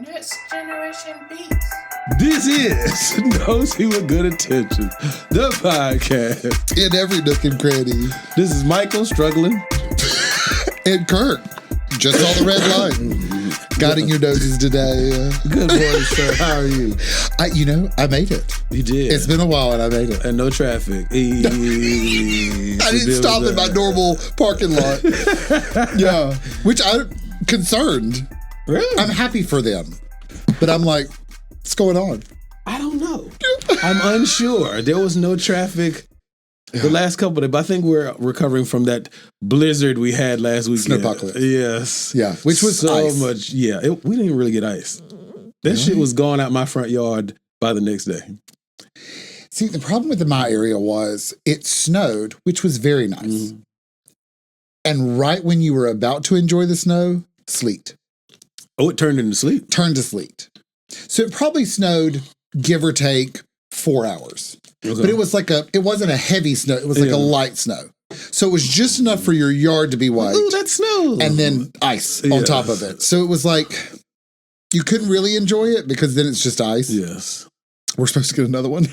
Next Generation Beats. This is Nosey with Good Intentions, the podcast. In every nook and cranny. This is Michael struggling. And Kirk, just saw the red light. Guiding your noses today. Good morning, sir. How are you? I made it. You did. It's been a while and I made it. And no traffic. I didn't stop in my normal parking lot. Yeah. Which I'm concerned. Really? I'm happy for them. But I'm like, what's going on? I don't know. I'm unsure. There was no traffic the last couple of days, but I think we're recovering from that blizzard we had last weekend. Snowpocalypse. Yes. Yeah. Which was so ice. much. Yeah. We didn't even really get ice. That shit was gone out my front yard by the next day. See, the problem with my area was it snowed, which was very nice. Mm. And right when you were about to enjoy the snow, sleet. Oh, it turned into sleet? Turned to sleet. So it probably snowed, give or take, 4 hours. Okay. But it was it wasn't a heavy snow. It was like a light snow. So it was just enough for your yard to be white. Ooh, that snow. And then ice on top of it. So it was like, you couldn't really enjoy it because then it's just ice. Yes. We're supposed to get another one.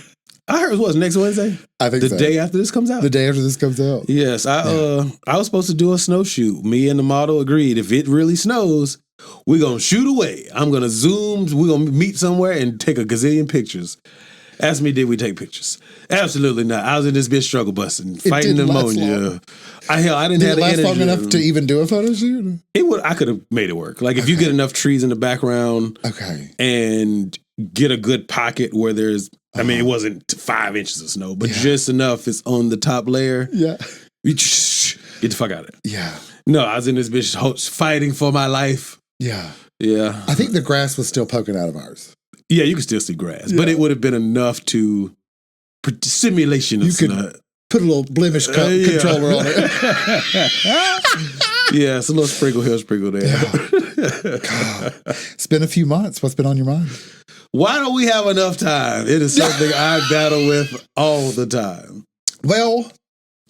I heard it was next Wednesday. I think the day after this comes out. The day after this comes out. Yes. I was supposed to do a snowshoot. Me and the model agreed if it really snows, we're going to shoot away. I'm going to zoom. We're going to meet somewhere and take a gazillion pictures. Ask me, did we take pictures? Absolutely not. I was in this bitch struggle busting, fighting pneumonia. I didn't have the energy. Did it last long enough to even do a photo shoot? I could have made it work. Like if you get enough trees in the background, and get a good pocket where there's, it wasn't 5 inches of snow, but just enough. It's on the top layer. Yeah, you get the fuck out of it. Yeah. No, I was in this bitch fighting for my life. Yeah. Yeah. I think the grass was still poking out of ours. Yeah, you can still see grass, but it would have been enough to simulation of snow. Could put a little blemish controller on it. Yeah, it's a little sprinkle here, sprinkle there. Yeah. God. It's been a few months. What's been on your mind? Why don't we have enough time? It is something I battle with all the time. Well,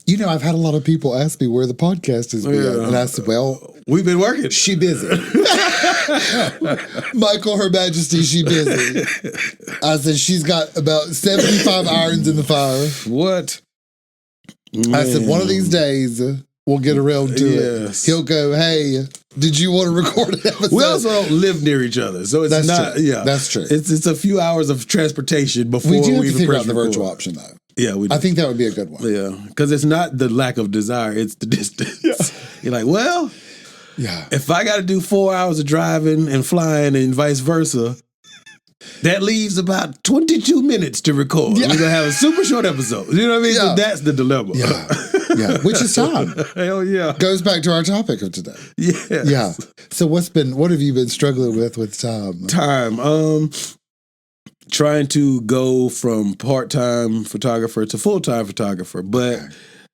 I've had a lot of people ask me where the podcast is been. Yeah. And I said, well, we've been working. She busy. Michael, Her Majesty, she busy. I said, she's got about 75 irons in the fire. What? Man. I said, one of these days, we'll get around to it. He'll go, hey, did you want to record an episode? We also don't live near each other, so it's not. True. Yeah, that's true. It's a few hours of transportation before we do have to even figure out the record. virtual option, though. Yeah, we do. I think that would be a good one. Yeah, because it's not the lack of desire; it's the distance. Yeah. You're like, well, if I got to do 4 hours of driving and flying and vice versa, that leaves about 22 minutes to record. Yeah. We're gonna have a super short episode. You know what I mean? Yeah. So that's the dilemma. Yeah. Yeah, which is time. Hell yeah. Goes back to our topic of today. Yeah. Yeah. So what have you been struggling with time? Trying to go from part-time photographer to full-time photographer. But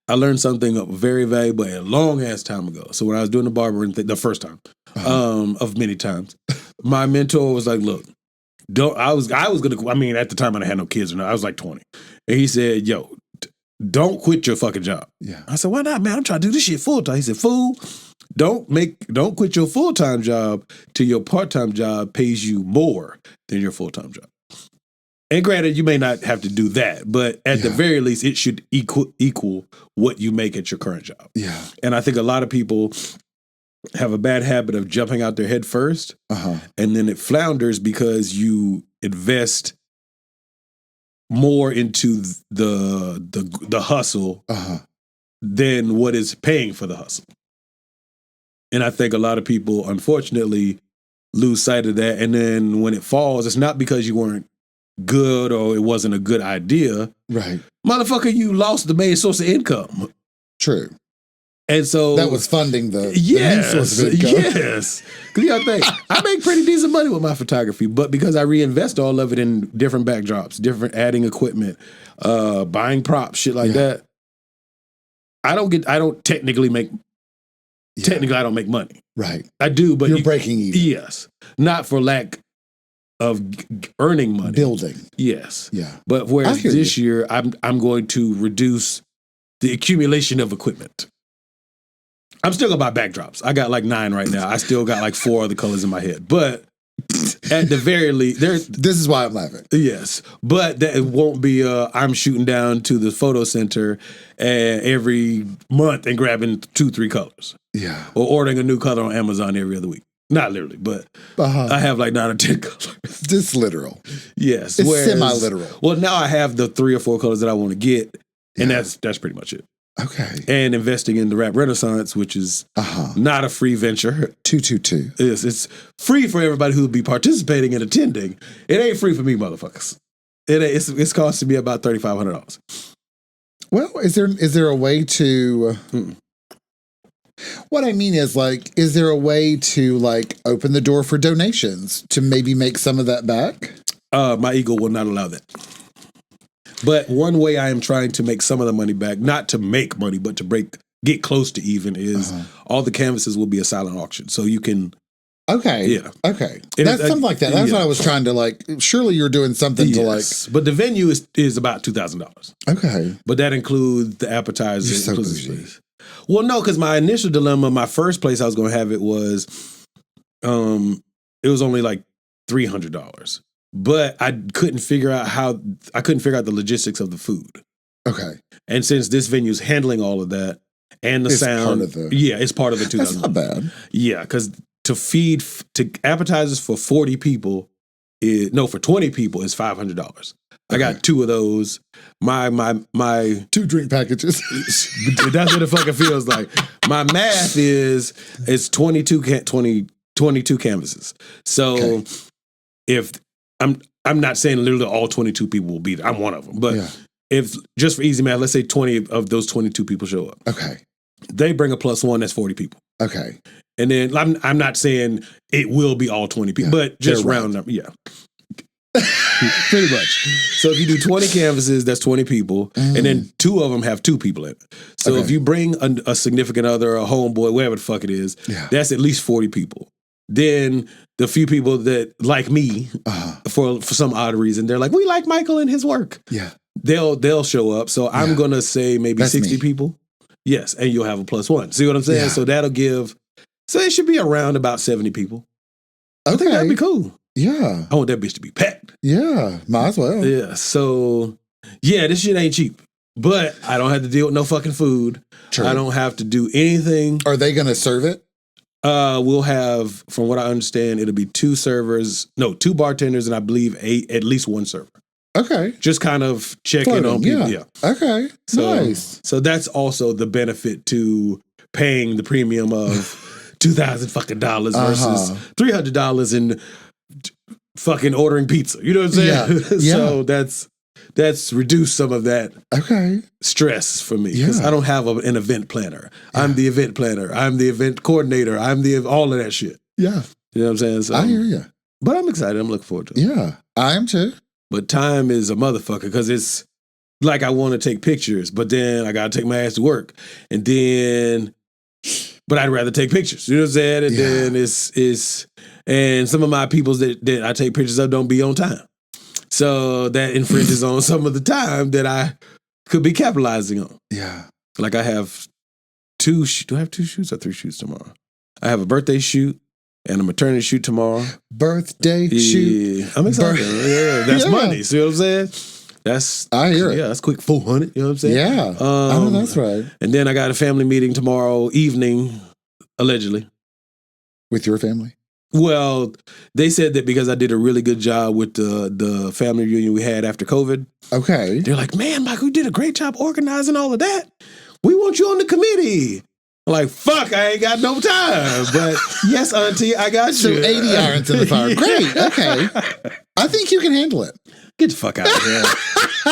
I learned something very valuable a long-ass time ago. So when I was doing the barbering thing, the first time, of many times, my mentor was like, look, I was gonna, at the time I didn't have no kids or no, I was like 20. And he said, yo, don't quit your fucking job. Yeah. I said, why not, man? I'm trying to do this shit full-time. He said, fool, don't quit your full-time job till your part-time job pays you more than your full-time job. And granted, you may not have to do that, but at the very least, it should equal what you make at your current job. Yeah. And I think a lot of people have a bad habit of jumping out their head first, and then it flounders because you invest more into the hustle than what is paying for the hustle. And I think a lot of people, unfortunately, lose sight of that. And then when it falls, it's not because you weren't good or it wasn't a good idea. Right. Motherfucker, you lost the main source of income. True. And so that was funding the main source of income. Yes. Because you gotta think, I make pretty decent money with my photography, but because I reinvest all of it in different backdrops, adding equipment, buying props, shit like that, I don't technically make I don't make money. Right. I do, but you're breaking even. Yes. Not for lack of earning money. Building. Yes. Yeah. But whereas this year, I'm going to reduce the accumulation of equipment. I'm still going to buy backdrops. I got like 9 right now. I still got like 4 other colors in my head. But At the very least, this is why I'm laughing. Yes, but that it won't be. I'm shooting down to the photo center every month and grabbing 2-3 colors. Yeah, or ordering a new color on Amazon every other week. Not literally, but I have like 9 or 10 colors. Just literal. Yes, it's semi-literal. Well, now I have the 3 or 4 colors that I want to get, and that's pretty much it. Okay. And investing in the Rap Renaissance, which is not a free venture. 222. It's free for everybody who will be participating and attending. It ain't free for me, motherfuckers. It's costing me about $3,500. Well, is there a way to? What I mean is, like, is there a way to like open the door for donations to maybe make some of that back? My ego will not allow that. But one way I am trying to make some of the money back, not to make money, but to get close to even, is all the canvases will be a silent auction. So you can. Okay. Yeah. Okay. That's something like that. That's what I was trying to like. Surely you're doing something to like. But the venue is about $2,000. Okay. But that includes the appetizers. You're so bougie. Well, no, because my initial dilemma, my first place I was going to have it was, it was only like $300. But I couldn't figure out the logistics of the food. Okay. And since this venue's handling all of that and the sound, it's part of the 2,000. That's not bad. Yeah, because to appetizers for 40 people, for 20 people is $500. I got 2 of those. My 2 drink packages. That's what it fucking feels like. My math is 22 canvases. So if I'm not saying literally all 22 people will be there. I'm one of them. But if just for easy math, let's say 20 of those 22 people show up. Okay. They bring a +1, that's 40 people. Okay. And then I'm not saying it will be all 20 people, but just round number. Yeah. Pretty much. So if you do 20 canvases, that's 20 people, and then 2 of them have 2 people in it. So if you bring a significant other, a homeboy, whatever the fuck it is, that's at least 40 people. Then the few people that like me, for some odd reason, they're like, we like Michael and his work. Yeah, they'll show up. So I'm gonna say maybe 60 people. Yes, and you'll have a +1. See what I'm saying? Yeah. So that'll give. So it should be around about 70 people. I think that'd be cool. Yeah, I want that bitch to be packed. Yeah, might as well. Yeah. So this shit ain't cheap. But I don't have to deal with no fucking food. True. I don't have to do anything. Are they gonna serve it? We'll have, from what I understand, it'll be 2 bartenders, and I believe at least 1 server. Okay. Just kind of checking on people. Yeah. Okay. Nice. So that's also the benefit to paying the premium of $2,000 versus $300 and fucking ordering pizza. You know what I'm saying? Yeah. So that's reduced some of that stress for me, because I don't have an event planner. Yeah. I'm the event planner. I'm the event coordinator. I'm all of that shit. Yeah. You know what I'm saying? So, I hear you. But I'm excited. I'm looking forward to it. Yeah, I am too. But time is a motherfucker, because it's like I want to take pictures, but then I got to take my ass to work. But I'd rather take pictures. You know what I'm saying? And then it's and some of my peoples that I take pictures of don't be on time. So that infringes on some of the time that I could be capitalizing on. Yeah. Like I have 2, do I have 2 shoots or 3 shoots tomorrow? I have a birthday shoot and a maternity shoot tomorrow. Birthday shoot. I'm excited. That's money. See what I'm saying? I hear it. Yeah, that's quick 400. You know what I'm saying? Yeah. I know that's right. And then I got a family meeting tomorrow evening, allegedly. With your family? Well, they said that because I did a really good job with the family reunion we had after COVID. Okay. They're like, man, Michael, you did a great job organizing all of that. We want you on the committee. I'm like, fuck, I ain't got no time. But yes, auntie, I got you. So 80 irons in the fire. Great. Okay. I think you can handle it. Get the fuck out of here.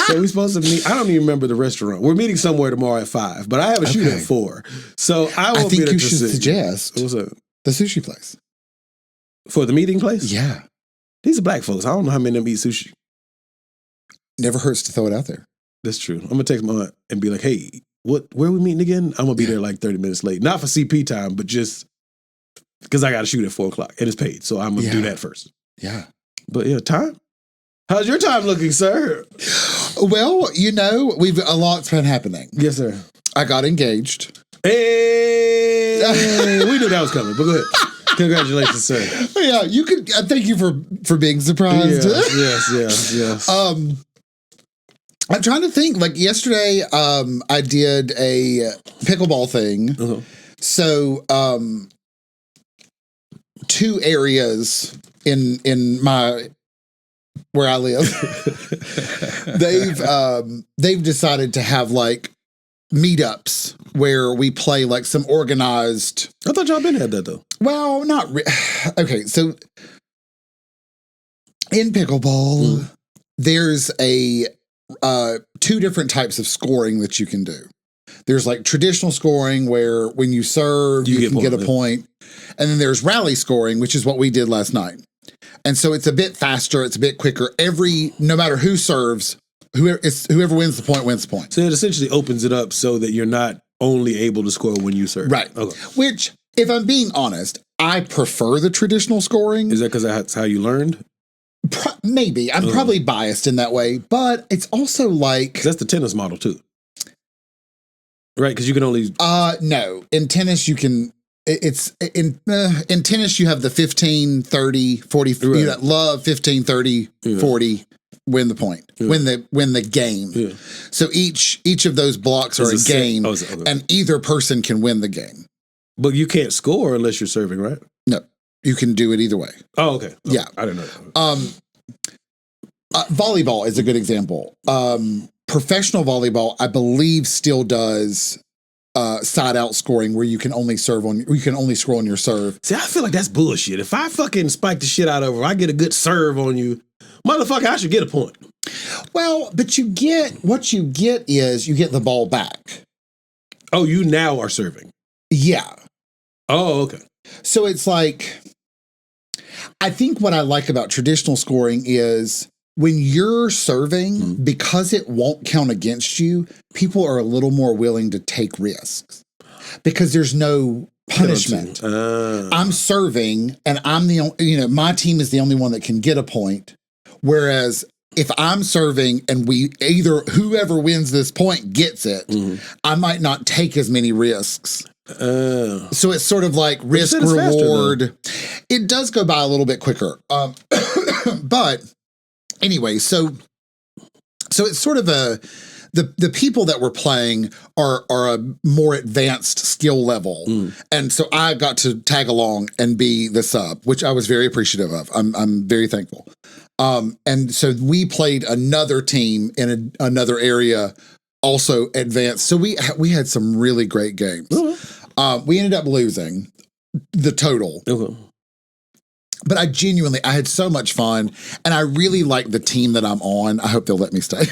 So we're supposed to meet. I don't even remember the restaurant. We're meeting somewhere tomorrow at 5, but I have a shoot at 4. So I won't think you should suggest what's up? The sushi place. For the meeting place? Yeah. These are black folks. I don't know how many of them eat sushi. Never hurts to throw it out there. That's true. I'm going to text my aunt and be like, hey, where are we meeting again? I'm going to be there like 30 minutes late. Not for CP time, but just because I got to shoot at 4 o'clock and it's paid. So I'm going to do that first. Yeah. But time? How's your time looking, sir? Well, a lot's been happening. Yes, sir. I got engaged. Hey! We knew that was coming, but go ahead. Congratulations, sir. Yeah, you could. Thank you for being surprised. Yes. I'm trying to think. Like yesterday, I did a pickleball thing. Uh-huh. So, 2 areas in my where I live, they've decided to have like meetups where we play like some organized. I thought y'all been had that though. Well, not okay. So in pickleball, there's a 2 different types of scoring that you can do. There's like traditional scoring where when you serve, you can get a point. And then there's rally scoring, which is what we did last night. And so it's a bit faster, it's a bit quicker. No matter who serves, whoever wins the point wins the point. So it essentially opens it up so that you're not only able to score when you serve. Right. Okay. Which, if I'm being honest, I prefer the traditional scoring. Is that because that's how you learned? Maybe. I'm probably biased in that way, but it's also like... 'Cause that's the tennis model too. Right, because you can only... No. In tennis, you can... It's in tennis, you have the 15, 30, 40, right. Love 15, 30, 40, win the point, win the game. Yeah. So each of those blocks are a game, and either person can win the game. But you can't score unless you're serving, right? No, you can do it either way. Oh, okay. Yeah. I didn't know. Volleyball is a good example. Professional volleyball, I believe, still does side out scoring where you can only score on your serve. See, I feel like that's bullshit. If I fucking spike the shit out of her, I get a good serve on you, motherfucker, I should get a point. Well, but what you get is you get the ball back. Oh, you now are serving. Yeah. Oh, okay. So it's like, I think what I like about traditional scoring is when you're serving, because it won't count against you, people are a little more willing to take risks because there's no punishment. I'm serving and I'm the only, my team is the only one that can get a point. Whereas if I'm serving and whoever wins this point gets it, I might not take as many risks. So it's sort of like risk reward. It does go by a little bit quicker. But anyway, so it's sort of the people that we're playing are a more advanced skill level. And so I got to tag along and be the sub, which I was very appreciative of. I'm very thankful. And so we played another team in another area, also advanced. So we had some really great games. We ended up losing the total. But I had so much fun, and I really like the team that I'm on. I hope they'll let me stay.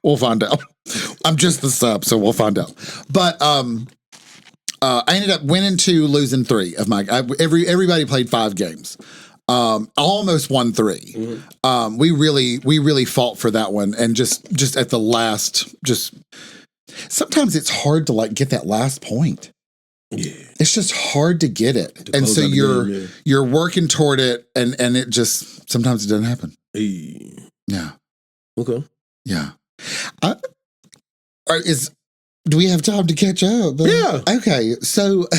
We'll find out. I'm just the sub, so we'll find out. But I ended up winning 2, losing 3 of my. Everybody played 5 games. I almost won 3. We really fought for that one, and just at the last, sometimes it's hard to like get that last point. Yeah. It's just hard to get it. And so you're working toward it and it just sometimes it doesn't happen. Yeah. Okay. Yeah. Do we have time to catch up? Yeah. Okay. So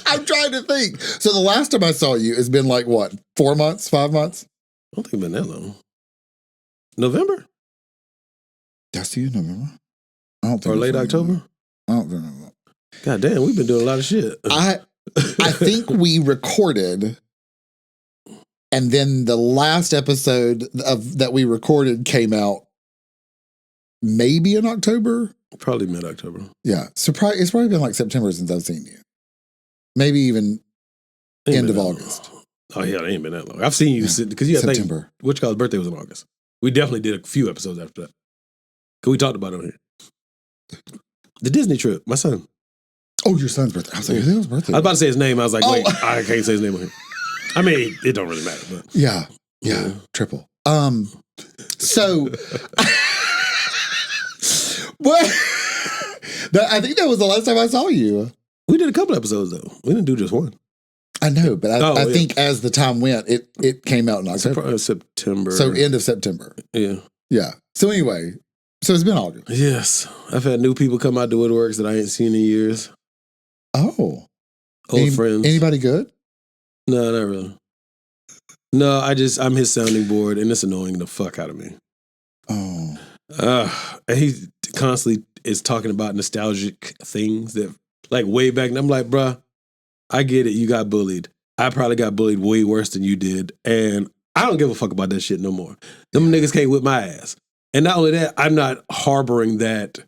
I'm trying to think. So the last time I saw you has been like what, 4 months, 5 months? I don't think it's been that long. November? Did I see you in November? I don't think or late October? I don't remember. God damn, we've been doing a lot of shit. I think we recorded, and then the last episode that we recorded came out maybe in October. Probably mid-October. Yeah, it's probably been like September since I've seen you. Maybe even end of August. Long. Oh yeah, it ain't been that long. I've seen you because September. Which guy's birthday was in August. We definitely did a few episodes after that. Because we talked about it on here. The Disney trip, my son. Oh, your son's birthday. I was like, whose birthday? I was about to say his name. I was like, wait, I can't say his name on here. I mean, it don't really matter. But. Yeah. Triple. So, what? I think that was the last time I saw you. We did a couple episodes though. We didn't do just one. I know, but I think as the time went, it came out in October. September. So end of September. Yeah. Yeah. So anyway, it's been August. Yes. I've had new people come out to woodworks that I ain't seen in years. Oh. Old friends. Anybody good? No, not really. No, I'm his sounding board, and it's annoying the fuck out of me. And he constantly is talking about nostalgic things that, like, way back. And I'm like, bruh, I get it. You got bullied. I probably got bullied way worse than you did. And I don't give a fuck about that shit no more. Them niggas can't whip my ass. And not only that, I'm not harboring that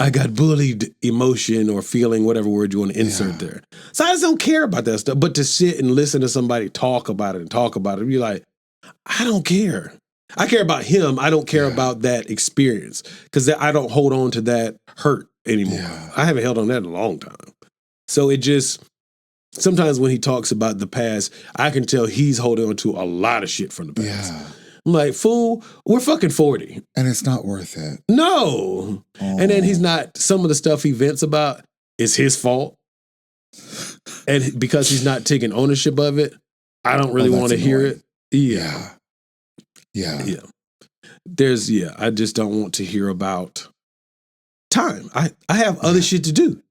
I got bullied emotion or feeling, whatever word you want to insert there. So I just don't care about that stuff. But to sit and listen to somebody talk about it, be like, I don't care. I care about him. I don't care about that experience because I don't hold on to that hurt anymore. Yeah. I haven't held on that in a long time. So it just, sometimes when he talks about the past, I can tell he's holding on to a lot of shit from the past. Yeah. I'm like, fool, we're fucking 40. And it's not worth it. No. And then he's not, some of the stuff he vents about is his fault. And because he's not taking ownership of it, I don't really want to hear it. Yeah. I just don't want to hear about time. I have other shit to do.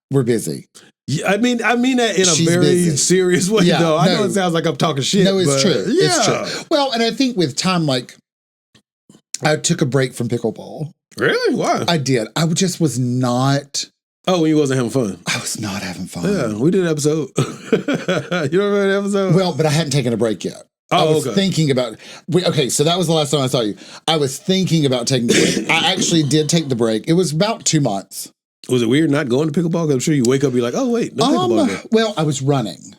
We're busy. Yeah, I mean that in a very serious way, though. I know it sounds like I'm talking shit. No, it's true. Yeah. It's true. Well, and I think with time, like, I took a break from pickleball. Really? Why? I did. I just was not. Oh, when you wasn't having fun? I was not having fun. Yeah, we did an episode. You don't remember the episode? Well, but I hadn't taken a break yet. I was thinking about. Okay, so that was the last time I saw you. I was thinking about taking the break. I actually did take the break. It was about 2 months. Was it weird not going to pickleball? Because I'm sure you wake up and be like, oh, wait, no pickleball game. Well, I was running.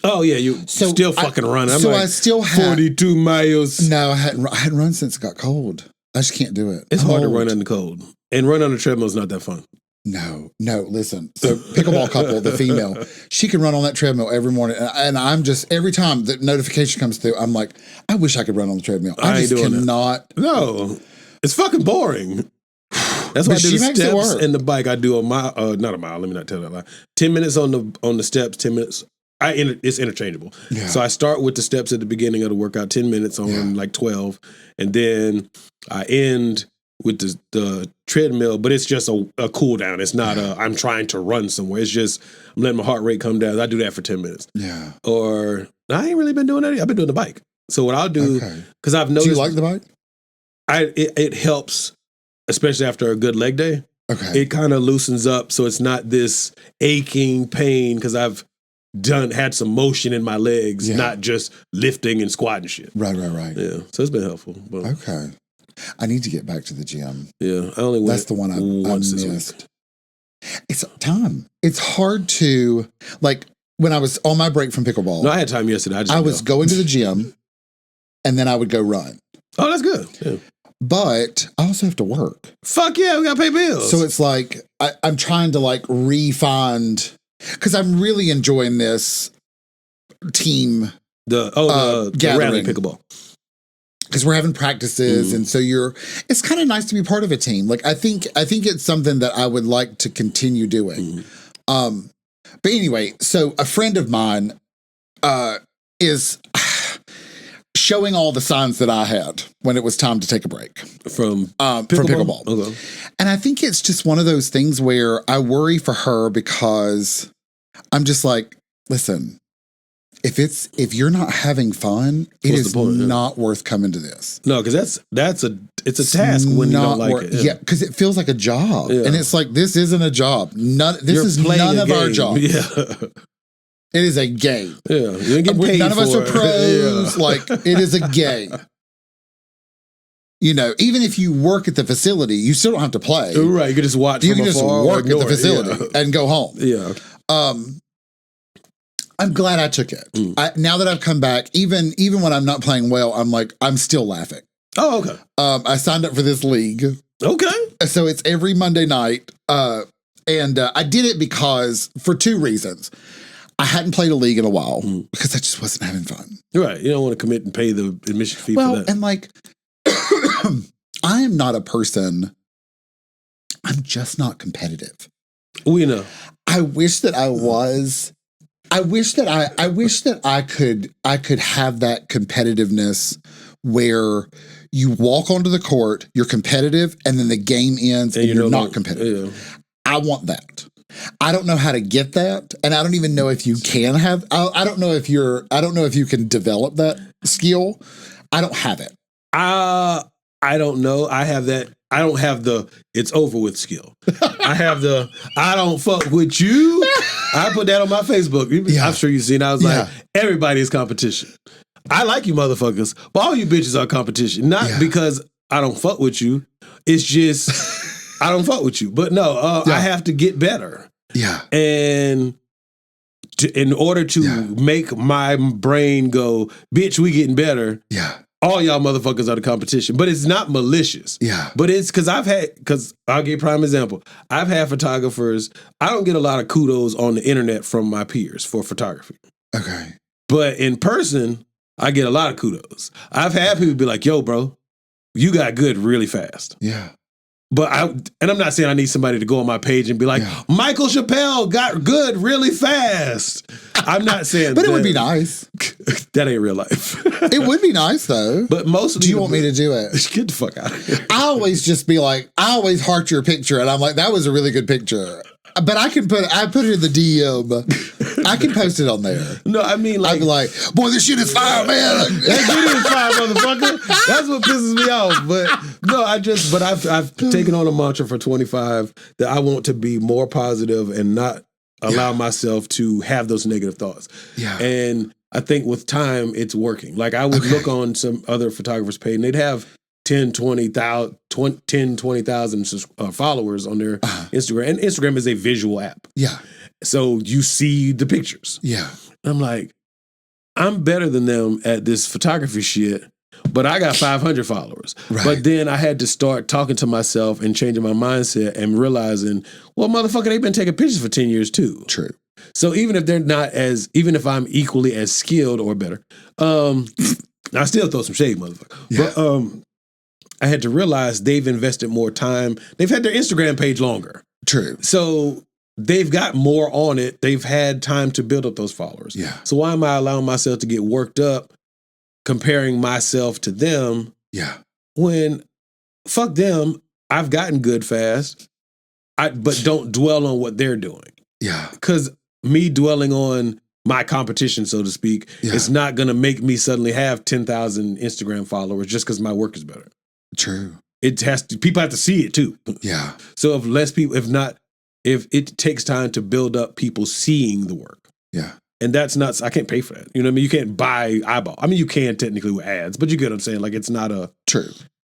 Oh, yeah, you still fucking running. I'm I still had 42 miles. No, I hadn't run since it got cold. I just can't do it. It's hard to run in the cold. And run on the treadmill is not that fun. No, listen. So pickleball couple, the female, she can run on that treadmill every morning. And I'm just, every time the notification comes through, I'm like, I wish I could run on the treadmill. I just cannot. No, it's fucking boring. That's why I do the steps and the bike. I do a mile, not a mile. Let me not tell that lie. 10 minutes on the steps. 10 minutes. It's interchangeable. Yeah. So I start with the steps at the beginning of the workout. 10 minutes on like 12, and then I end with the treadmill. But it's just a cool down. It's not I'm trying to run somewhere. It's just I'm letting my heart rate come down. I do that for 10 minutes. Yeah. Or I ain't really been doing that. I've been doing the bike. So what I'll do because I've noticed. Do you like the bike? It helps. Especially after a good leg day, it kind of loosens up, so it's not this aching pain because I've had some motion in my legs, not just lifting and squatting shit. Right. Yeah, so it's been helpful. But. Okay, I need to get back to the gym. Yeah, I only went. That's the one I missed. It's time. It's hard to like when I was on my break from pickleball. No, I had time yesterday. I was going to the gym, and then I would go run. Oh, that's good. Yeah. But I also have to work. Fuck yeah, we gotta pay bills. So it's like I'm trying to like re-find because I'm really enjoying this team the rally pickleball. Because we're having practices, and so it's kind of nice to be part of a team. Like I think it's something that I would like to continue doing. But anyway, so a friend of mine is showing all the signs that I had when it was time to take a break from pickleball. Okay. And I think it's just one of those things where I worry for her because I'm just like, listen, if you're not having fun, it is not worth coming to this. No, because it's a task when you don't like it. Yeah, because it feels like a job, and it's like this isn't a job. This is none of our jobs. Yeah. It is a game. Yeah, you ain't getting paid none of us are pros. Yeah. Like it is a game. You know, even if you work at the facility, you still don't have to play. Right, you can just watch. You can just work at the facility and go home. Yeah. I'm glad I took it. Now that I've come back, even when I'm not playing well, I'm still laughing. Oh, okay. I signed up for this league. Okay. So it's every Monday night, and I did it because for 2 reasons. I hadn't played a league in a while because I just wasn't having fun. Right. You don't want to commit and pay the admission fee for that. And like, I am not a person, I'm just not competitive. We know. I wish that I was. I wish that I could have that competitiveness where you walk onto the court, you're competitive, and then the game ends and you're not competitive. Yeah. I want that. I don't know how to get that, and I don't even know if you can have. I don't know if you can develop that skill. I don't have it. I don't know. I have that. I don't have the it's over with skill. I have the I don't fuck with you. I put that on my Facebook. I'm sure you've seen. I was like, everybody is competition. I like you motherfuckers, but all you bitches are competition. Not because I don't fuck with you. It's just I don't fuck with you. But no, I have to get better. Yeah. And in order to make my brain go, bitch, we getting better. Yeah. All y'all motherfuckers are the competition. But it's not malicious. Yeah. But it's because I'll give a prime example. I've had photographers. I don't get a lot of kudos on the internet from my peers for photography. Okay. But in person, I get a lot of kudos. I've had people be like, yo, bro, you got good really fast. Yeah. But I'm not saying I need somebody to go on my page and be like, Michael Chappelle got good really fast. I'm not saying but it would be nice. That ain't real life. It would be nice though. But mostly, do you want me to do it? Get the fuck out of here. I always just be like, I always heart your picture, and I'm like, that was a really good picture. But I put it in the DM. I can post it on there. No, I mean like, I'd be like, boy, this shit is fire, man. That shit is fire, motherfucker. That's what pisses me off. But no, I've taken on a mantra for 25 that I want to be more positive and not allow myself to have those negative thoughts. Yeah. And I think with time, it's working. Like I would look on some other photographers' page and they'd have 20,000 followers on their Instagram. And Instagram is a visual app. Yeah. So you see the pictures. Yeah. I'm like, I'm better than them at this photography shit, but I got 500 followers. Right. But then I had to start talking to myself and changing my mindset and realizing, well, motherfucker, they've been taking pictures for 10 years too. True. So even if I'm equally as skilled or better, I still throw some shade, motherfucker. Yeah. But I had to realize they've invested more time. They've had their Instagram page longer. True. So they've got more on it. They've had time to build up those followers. Yeah. So why am I allowing myself to get worked up comparing myself to them? Yeah. When fuck them, I've gotten good fast. But don't dwell on what they're doing. Yeah. Because me dwelling on my competition, so to speak, it's not going to make me suddenly have 10,000 Instagram followers just because my work is better. True. People have to see it too. Yeah. So if it takes time to build up people seeing the work. Yeah. And that's not, I can't pay for that. You know what I mean? You can't buy eyeball. I mean, you can technically with ads, but you get what I'm saying? Like it's not a. True.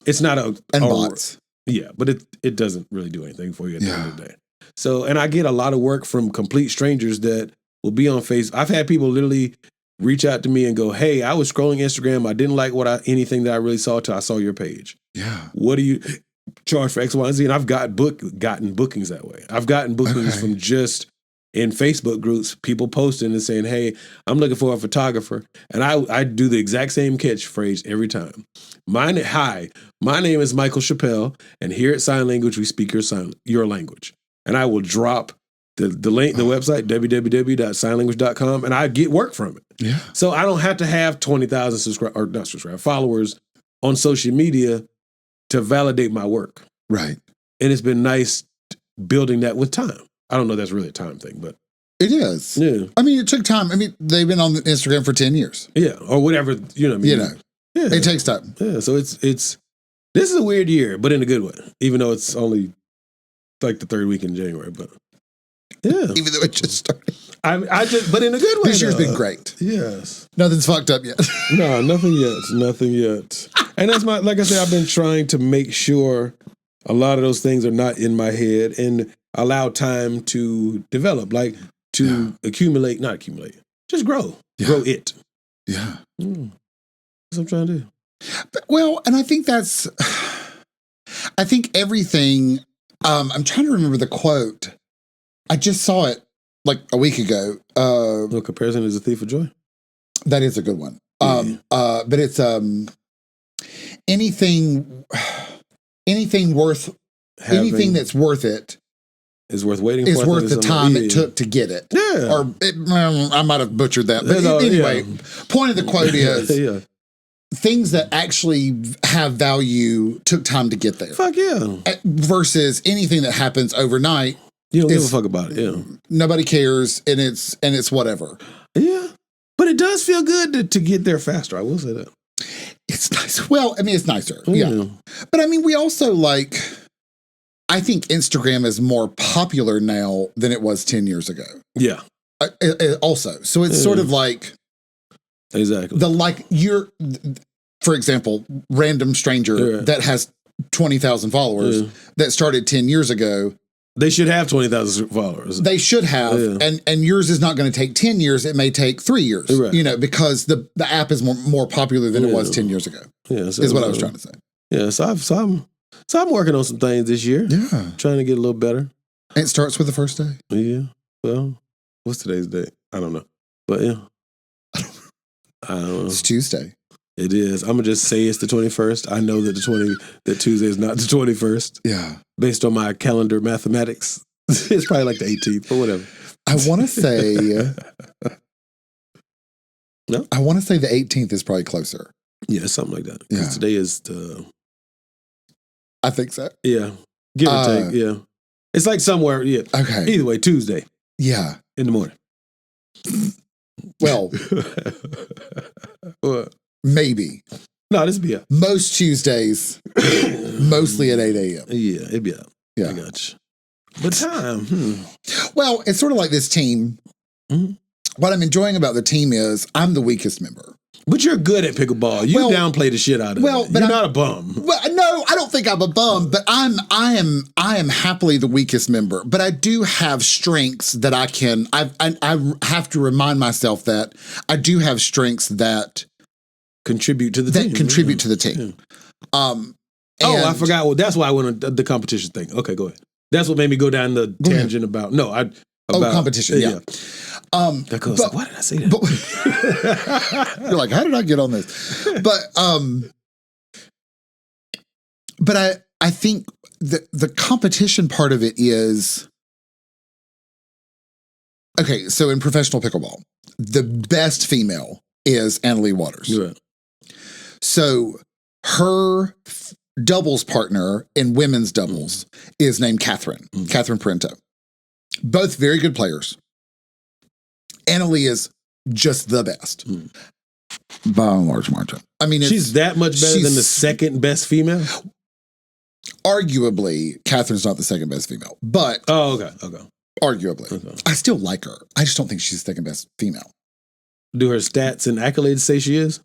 It's not a. And bots. Yeah, but it doesn't really do anything for you at the end of the day. So, and I get a lot of work from complete strangers that will be on Facebook. I've had people literally reach out to me and go, hey, I was scrolling Instagram. I didn't like anything that I really saw till I saw your page. Yeah. What do you charge for X, Y, and Z? And I've gotten bookings that way. I've gotten bookings from just in Facebook groups, people posting and saying, hey, I'm looking for a photographer. And I do the exact same catchphrase every time. Hi, my name is Michael Chappelle, and here at Sign Language, we speak your language. And I will drop the link, the website, www.signlanguage.com, and I get work from it. Yeah. So I don't have to have 20,000 followers on social media to validate my work. Right. And it's been nice building that with time. I don't know if that's really a time thing, but it is. Yeah. I mean, it took time. I mean, they've been on Instagram for 10 years. Yeah. Or whatever, you know what I mean? You know. Yeah. It takes time. Yeah. So it's this is a weird year, but in a good way. Even though it's only like the third week in January, but yeah. Even though it just started. But in a good way. This year's been great. Yes. Nothing's fucked up yet. No, nothing yet. Nothing yet. And that's like I said, I've been trying to make sure a lot of those things are not in my head and allow time to develop, like to not accumulate, just grow. Yeah. Grow it. Yeah. That's what I'm trying to do. Well, and I think everything, I'm trying to remember the quote. I just saw it like a week ago. No comparison is a thief of joy. That is a good one. But it's anything that's worth it is worth waiting is for. Worth the time it took to get it. Yeah. I might have butchered that. But anyway, point of the quote is things that actually have value took time to get there. Fuck yeah. Versus anything that happens overnight, You don't give a fuck about it. Yeah. Nobody cares, and it's whatever. Yeah. But it does feel good to get there faster. I will say that. It's nice. Well, I mean, it's nicer. Yeah. But I mean, we also I think Instagram is more popular now than it was 10 years ago. Yeah. Also. So it's sort of like. Exactly. For example, random stranger that has 20,000 followers that started 10 years ago. They should have 20,000 followers. They should have. Yeah. And yours is not going to take 10 years. It may take 3 years, because the app is more popular than it was 10 years ago. Yeah. So, is what I was trying to say. Yeah. So I'm working on some things this year. Yeah. Trying to get a little better. And it starts with the first day. Yeah. Well, what's today's date? I don't know. But yeah. I don't know. It's Tuesday. It is. I'm gonna just say it's the 21st. I know that that Tuesday is not the 21st. Yeah. Based on my calendar mathematics, it's probably like the 18th, but whatever. I want to say. No. I want to say the 18th is probably closer. Yeah, something like that. Yeah. Today is the. I think so. Yeah. Give or take. Yeah. It's like somewhere. Yeah. Okay. Either way, Tuesday. Yeah. In the morning. Well. What? Maybe. No, this be up. Most Tuesdays, mostly at 8 a.m. Yeah, it'd be up. Yeah. I got you. But time. Well, it's sort of like this team. Mm-hmm. What I'm enjoying about the team is I'm the weakest member. But you're good at pickleball. You downplay the shit out of it. But you're not a bum. Well, no, I don't think I'm a bum, but I am happily the weakest member. But I do have strengths that I have to remind myself that I do have strengths that contribute to the team. To the team. Yeah. I forgot. Well, that's why I went on the competition thing. Okay, go ahead. That's what made me go down the tangent about competition. Yeah. Why did I say that? You're like, how did I get on this? But I think the competition part of it is okay. So in professional pickleball, the best female is Annalie Waters. Right. So her doubles partner in women's doubles is named Catherine Parento. Both very good players. Annalie is just the best by a large margin. I mean, she's that much better than the second best female? Arguably, Catherine's not the second best female, but okay. Arguably. Okay. I still like her. I just don't think she's the second best female. Do her stats and accolades say she is?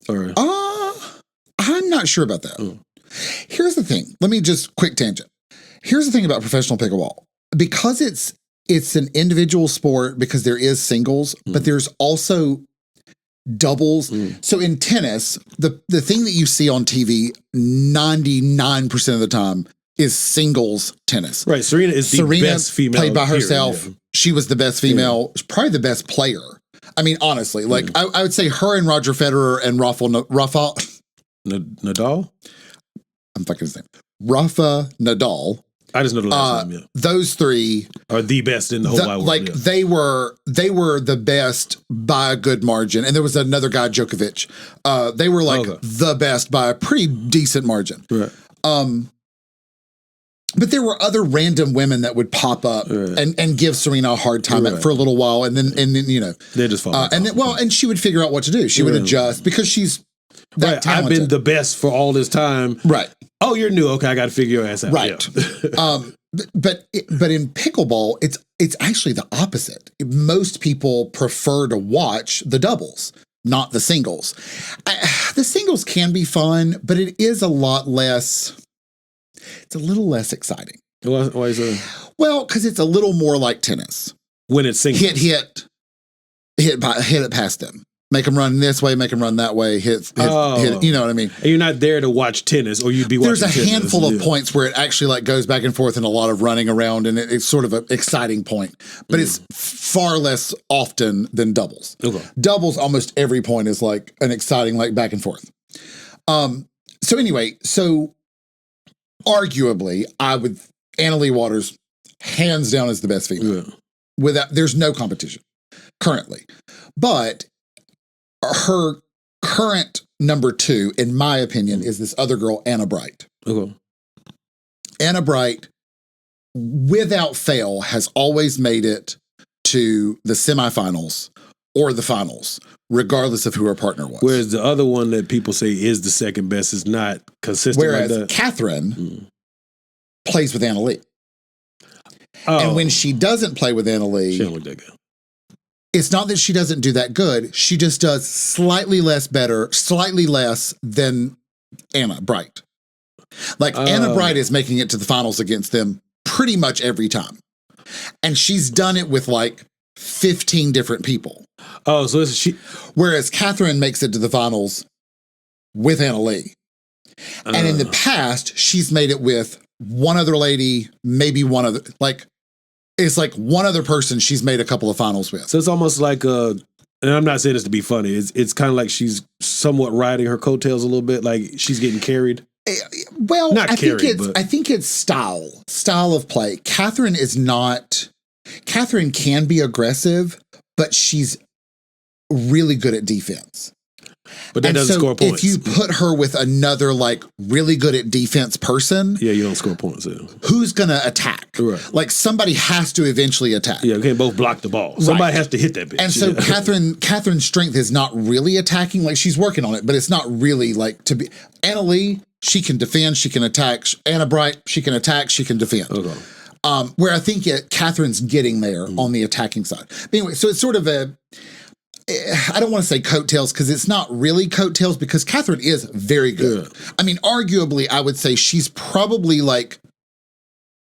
Or I'm not sure about that. Here's the thing. Let me just quick tangent. Here's the thing about professional pickleball. Because it's an individual sport, because there is singles, but there's also doubles. So in tennis, the thing that you see on TV 99% of the time is singles tennis. Right. Serena is the best female. Played by herself. Yeah. She was the best female, probably the best player. I mean, honestly, I would say her and Roger Federer and Rafa Nadal? I'm fucking his name. Rafa Nadal. I just know the last name. Yeah. Those three are the best in the whole wide world. They were the best by a good margin. And there was another guy, Djokovic. They were the best by a pretty decent margin. Right. But there were other random women that would pop up and give Serena a hard time for a little while, and then they just fall. And she would figure out what to do. She would adjust because she's that talented. I've been the best for all this time. Right. Oh, you're new. Okay, I got to figure your ass out. Right. Yeah. But in pickleball, it's actually the opposite. Most people prefer to watch the doubles, not the singles. The singles can be fun, but it is a lot less. It's a little less exciting. Why is that? Well, because it's a little more like tennis. When it's singles. Hit it past them. Make them run this way, make them run that way, hit, you know what I mean? And you're not there to watch tennis, or you'd be watching tennis. There's a handful of points where it actually goes back and forth and a lot of running around, and it's sort of an exciting point. But it's far less often than doubles. Okay. Doubles, almost every point is an exciting back and forth. So anyway, arguably, Annalie Waters, hands down, is the best female. Yeah. There's no competition currently. But her current number 2, in my opinion, is this other girl, Anna Bright. Okay. Anna Bright without fail, has always made it to the semifinals or the finals, regardless of who her partner was. Whereas the other one that people say is the second best is not consistent Whereas like that. Catherine plays with Anna Lee. Oh, And when she doesn't play with Anna Lee, she don't look that good. it's not that she doesn't do that good. She just does slightly less than Anna Bright. Like Anna Bright is making it to the finals against them pretty much every time. And she's done it with like 15 different people. Oh, so she. Whereas Catherine makes it to the finals with Anna Lee. And in the past, she's made it with one other lady, maybe one other, like, it's like one other person she's made a couple of finals with. So it's almost like and I'm not saying this to be funny. It's kind of like she's somewhat riding her coattails a little bit, like she's getting carried. Well, Not I carried, think it's style of play. Catherine can be aggressive, but she's really good at defense. But that doesn't score points. If you put her with another like really good at defense person, yeah, you don't score points. Yeah. Who's gonna attack? Right. Like somebody has to eventually attack. Yeah, we can't both block the ball. Somebody has to hit that bitch. And so Catherine's strength is not really attacking. Like she's working on it, but it's not really like to be. Anna Lee, she can defend, she can attack. Anna Bright, she can attack, she can defend. Okay. Where I think Catherine's getting there on the attacking side. But anyway, so it's sort of I don't want to say coattails because it's not really coattails because Catherine is very good. Yeah. I mean, arguably, I would say she's probably like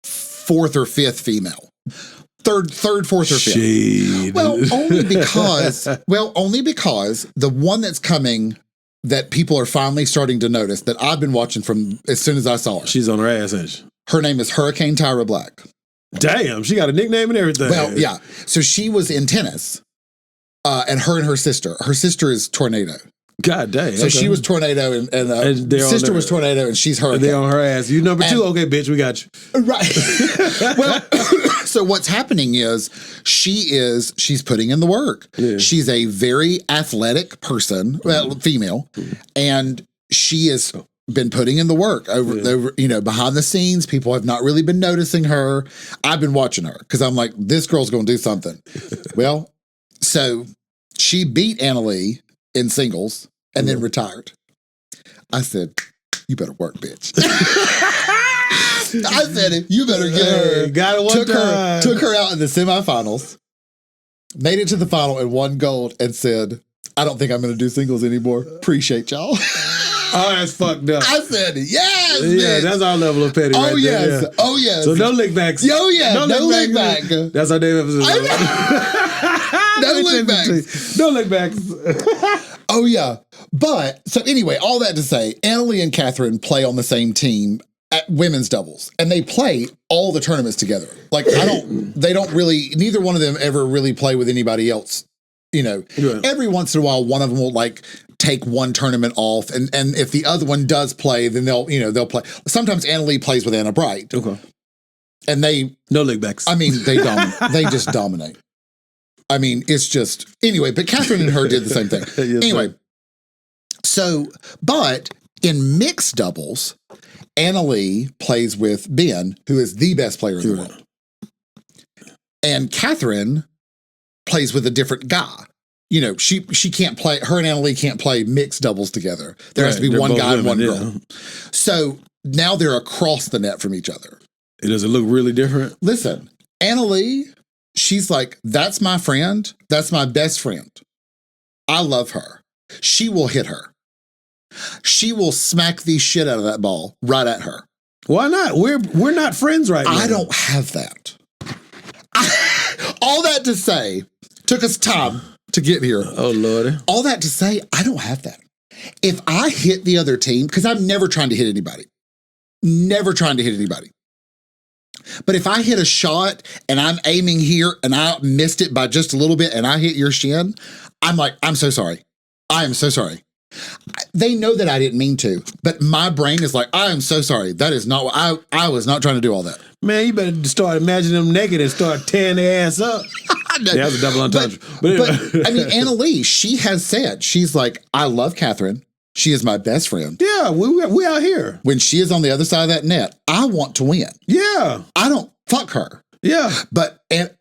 fourth or fifth female. Third, fourth, or fifth. Well, only because the one that's coming that people are finally starting to notice that I've been watching from as soon as I saw her. She's on her ass, ain't she? Her name is Hurricane Tyra Black. Damn, she got a nickname and everything. Well, yeah. So she was in tennis. And her sister is Tornado. God dang. So she was Tornado and sister was Tornado and she's Hurricane. They're on her ass. You number two? Okay, bitch, we got you. Right. Well, so what's happening is she's putting in the work. Yeah. She's a very athletic person, female, and she has been putting in the work over, behind the scenes. People have not really been noticing her. I've been watching her because I'm like, this girl's going to do something. Well, so she beat Anna Lee in singles and then retired. I said, you better work, bitch. I said it. You better get her. Got it took her out in the semifinals, made it to the final and won gold and said, I don't think I'm going to do singles anymore. Appreciate y'all. Oh, that's fucked up. I said, yes, yeah, bitch. That's our level of petty. Oh, right yes. there. Yeah. Oh, yes. So no lick backs. Oh, yeah. No lick back. That's our name episode. No lick backs. No lick backs. Oh, yeah. But, so anyway, all that to say, Anna Lee and Catherine play on the same team at women's doubles. And they play all the tournaments together. Like, they don't really, neither one of them ever really play with anybody else. Every once in a while, one of them will like take one tournament off. And if the other one does play, then they'll play. Sometimes Anna Lee plays with Anna Bright. Okay. And no lick backs. I mean, they just dominate. I mean, it's just, anyway, but Catherine and her did the same thing. Yes, anyway, so, but in mixed doubles, Anna Lee plays with Ben, who is the best player in the world. And Catherine plays with a different guy. She can't play, her and Anna Lee can't play mixed doubles together. There has to be one guy and one girl. So now they're across the net from each other. Does it look really different? Listen, Anna Lee, she's like, that's my friend. That's my best friend. I love her. She will hit her. She will smack the shit out of that ball right at her. Why not? We're not friends right now. I don't have that. All that to say, took us time to get here. Oh, Lord. All that to say, I don't have that. If I hit the other team, because I'm never trying to hit anybody. Never trying to hit anybody. But if I hit a shot and I'm aiming here and I missed it by just a little bit and I hit your shin, I'm like, I'm so sorry. I am so sorry. They know that I didn't mean to, but my brain is like, I am so sorry. That is not what I was not trying to do all that. Man, you better start imagining them naked and start tearing their ass up. That was a double entendre. But I mean, Anna Lee, she has said, she's like, I love Catherine. She is my best friend. Yeah, we out here. When she is on the other side of that net, I want to win. Yeah. I don't fuck her. Yeah. But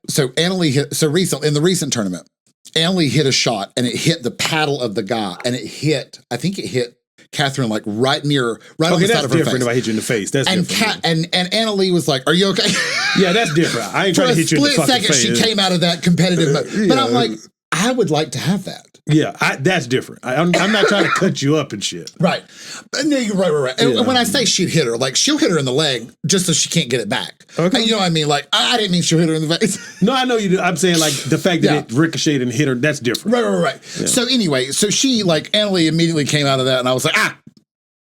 so Annalie hit, in the recent tournament, Annalie hit a shot and it hit the paddle of the guy and I think it hit Catherine like right on the side of her face. If I hit you in the face. That's different. And Annalie was like, "Are you okay?" Yeah, that's different. I ain't trying to hit you in the fucking face. For a split second, she came out of that competitive mode. But I'm like, I would like to have that. Yeah, that's different. I'm not trying to cut you up and shit. Right. No, you're right. Yeah. And when I say she'd hit her, like she'll hit her in the leg just so she can't get it back. Okay. You know what I mean? Like I didn't mean she'll hit her in the face. No, I know you do. I'm saying like the fact that it ricocheted and hit her, that's different. Right. Yeah. So anyway, she like Annalie immediately came out of that and I was like,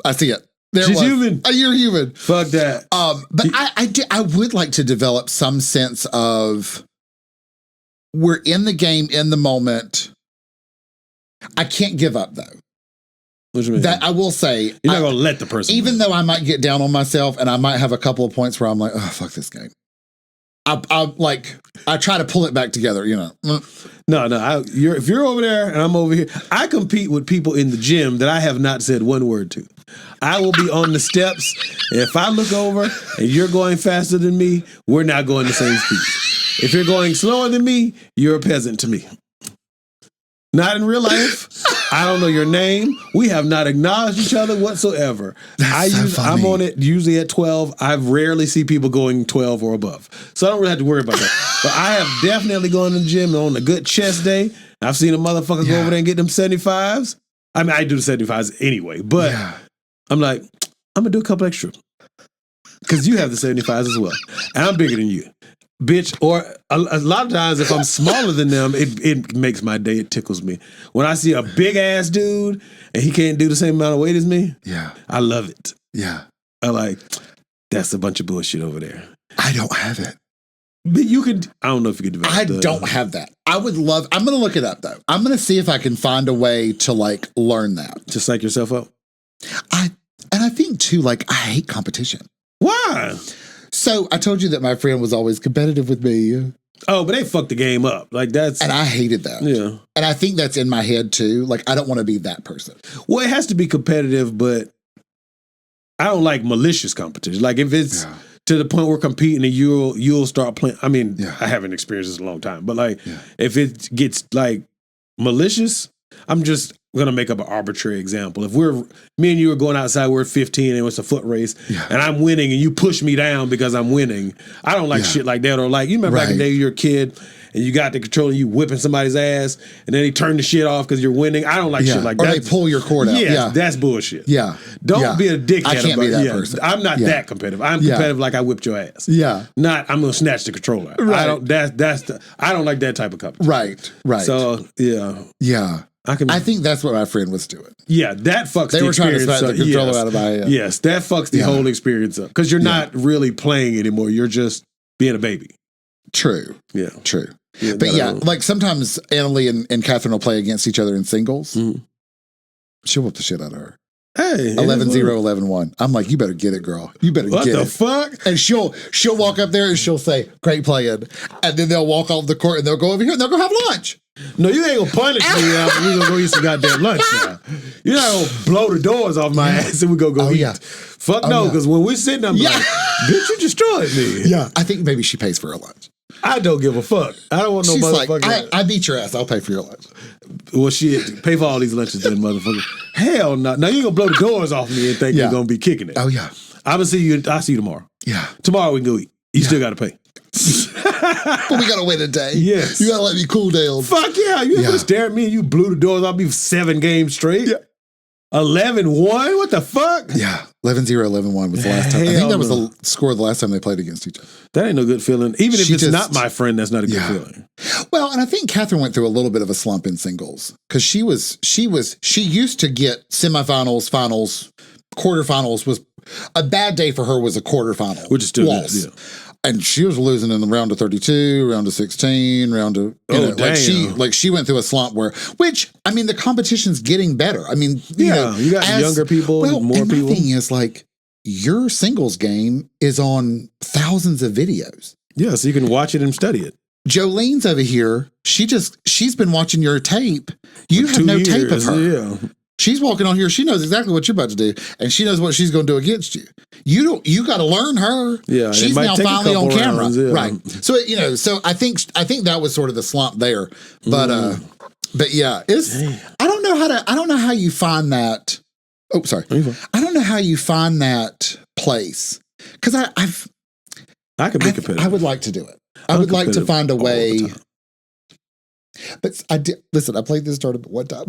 I see it. She's human. You're human. Fuck that. But I would like to develop some sense of we're in the game in the moment. I can't give up though. What do you mean? That I will say, you're not gonna let the person. Even though I might get down on myself and I might have a couple of points where I'm like, oh fuck this game. I try to pull it back together, you know. No. If you're over there and I'm over here, I compete with people in the gym that I have not said one word to. I will be on the steps. If I look over and you're going faster than me, we're not going the same speed. If you're going slower than me, you're a peasant to me. Not in real life. I don't know your name. We have not acknowledged each other whatsoever. I'm on it usually at 12. I rarely see people going 12 or above. So I don't really have to worry about that. But I have definitely gone to the gym on a good chest day. I've seen a motherfucker go over there and get them 75s. I mean, I do the 75s anyway. But I'm like, I'm going to do a couple extra. Because you have the 75s as well. And I'm bigger than you. Bitch, or a lot of times if I'm smaller than them, it makes my day. It tickles me. When I see a big ass dude and he can't do the same amount of weight as me, I love it. Yeah. I like, that's a bunch of bullshit over there. I don't have it. But you could, I don't know if you could develop I don't have that. I'm going to look it up though. I'm going to see if I can find a way to like learn that. To psych yourself up? I think too, like I hate competition. Why? So I told you that my friend was always competitive with me. Oh, but they fucked the game up. Like that's, and I hated that. Yeah. And I think that's in my head too. Like I don't want to be that person. Well, it has to be competitive, but I don't like malicious competition. Like if it's to the point we're competing and you'll start playing. I mean, I haven't experienced this in a long time, but like if it gets like malicious, I'm just gonna make up an arbitrary example. If me and you are going outside, we're 15 and it's a foot race, and I'm winning and you push me down because I'm winning, I don't like shit like that. Or like, you remember back in the day you're a kid and you got the controller, you whipping somebody's ass, and then they turn the shit off because you're winning. I don't like shit like that. Or they pull your cord out. Yeah, that's bullshit. Yeah. Don't be a dickhead. I can't be that person. I'm not that competitive. I'm competitive like I whipped your ass. Yeah. Not I'm gonna snatch the controller. Right. I don't like that type of competition. Right. So yeah. I think that's what my friend was doing. Yeah, that fucks they the were trying to experience snatch the controller out of my head. Yes, that fucks the whole experience up. Because you're not really playing anymore. You're just being a baby. True. Yeah. True. Yeah, but like sometimes Annalie and Catherine will play against each other in singles. Mm-hmm. She'll whoop the shit out of her. Hey, 11-0, 11-1. I'm like, you better get it, girl. You better get it. What the fuck? And she'll walk up there and she'll say, great playing. And then they'll walk off the court and they'll go over here and they'll go have lunch. No, you ain't gonna punish me after we gonna go eat some goddamn lunch now. You're not gonna blow the doors off my ass and we go eat. Yeah. Fuck no, because when we're sitting there, I'm like, bitch, you destroyed me. Yeah. I think maybe she pays for her lunch. I don't give a fuck. I don't want no motherfucker. Like, I beat your ass. I'll pay for your lunch. Well, shit, pay for all these lunches then, motherfucker. Hell no. Now you gonna blow the doors off me and think you're gonna be kicking it. Oh yeah. I'll see you tomorrow. Yeah. Tomorrow we can go eat. You still gotta pay. But we gotta wait a day. Yes. You gotta let me cool down. Fuck yeah. You gonna stare at me and you blew the doors off me for 7 games straight? Yeah. 11-1? What the fuck? Yeah. 11-0, 11-1 was the last time. I think that was the score the last time they played against each other. That ain't no good feeling. Even if it's not my friend, that's not a good feeling. Well, and I think Catherine went through a little bit of a slump in singles because she used to get semifinals, finals, quarterfinals. Was a bad day for her was a quarterfinal. Which is still good. Yeah. And she was losing in the round of 32, round of 16, round of she went through a slump which I mean the competition's getting better. I mean, you got younger people, more and people. The thing is like your singles game is on thousands of videos. Yeah, so you can watch it and study it. Jolene's over here. She's been watching your tape. You have no tape of her. Yeah. She's walking on here. She knows exactly what you're about to do, and she knows what she's going to do against you. You got to learn her. Yeah, she's now finally on camera, rounds, yeah. right? So so I think that was sort of the slump there, but yeah, I don't know how you find that. Oh, sorry, I don't know how you find that place because I could be competitive. I would like to do it. I would like to find a way. But I did listen. I played this tournament one time,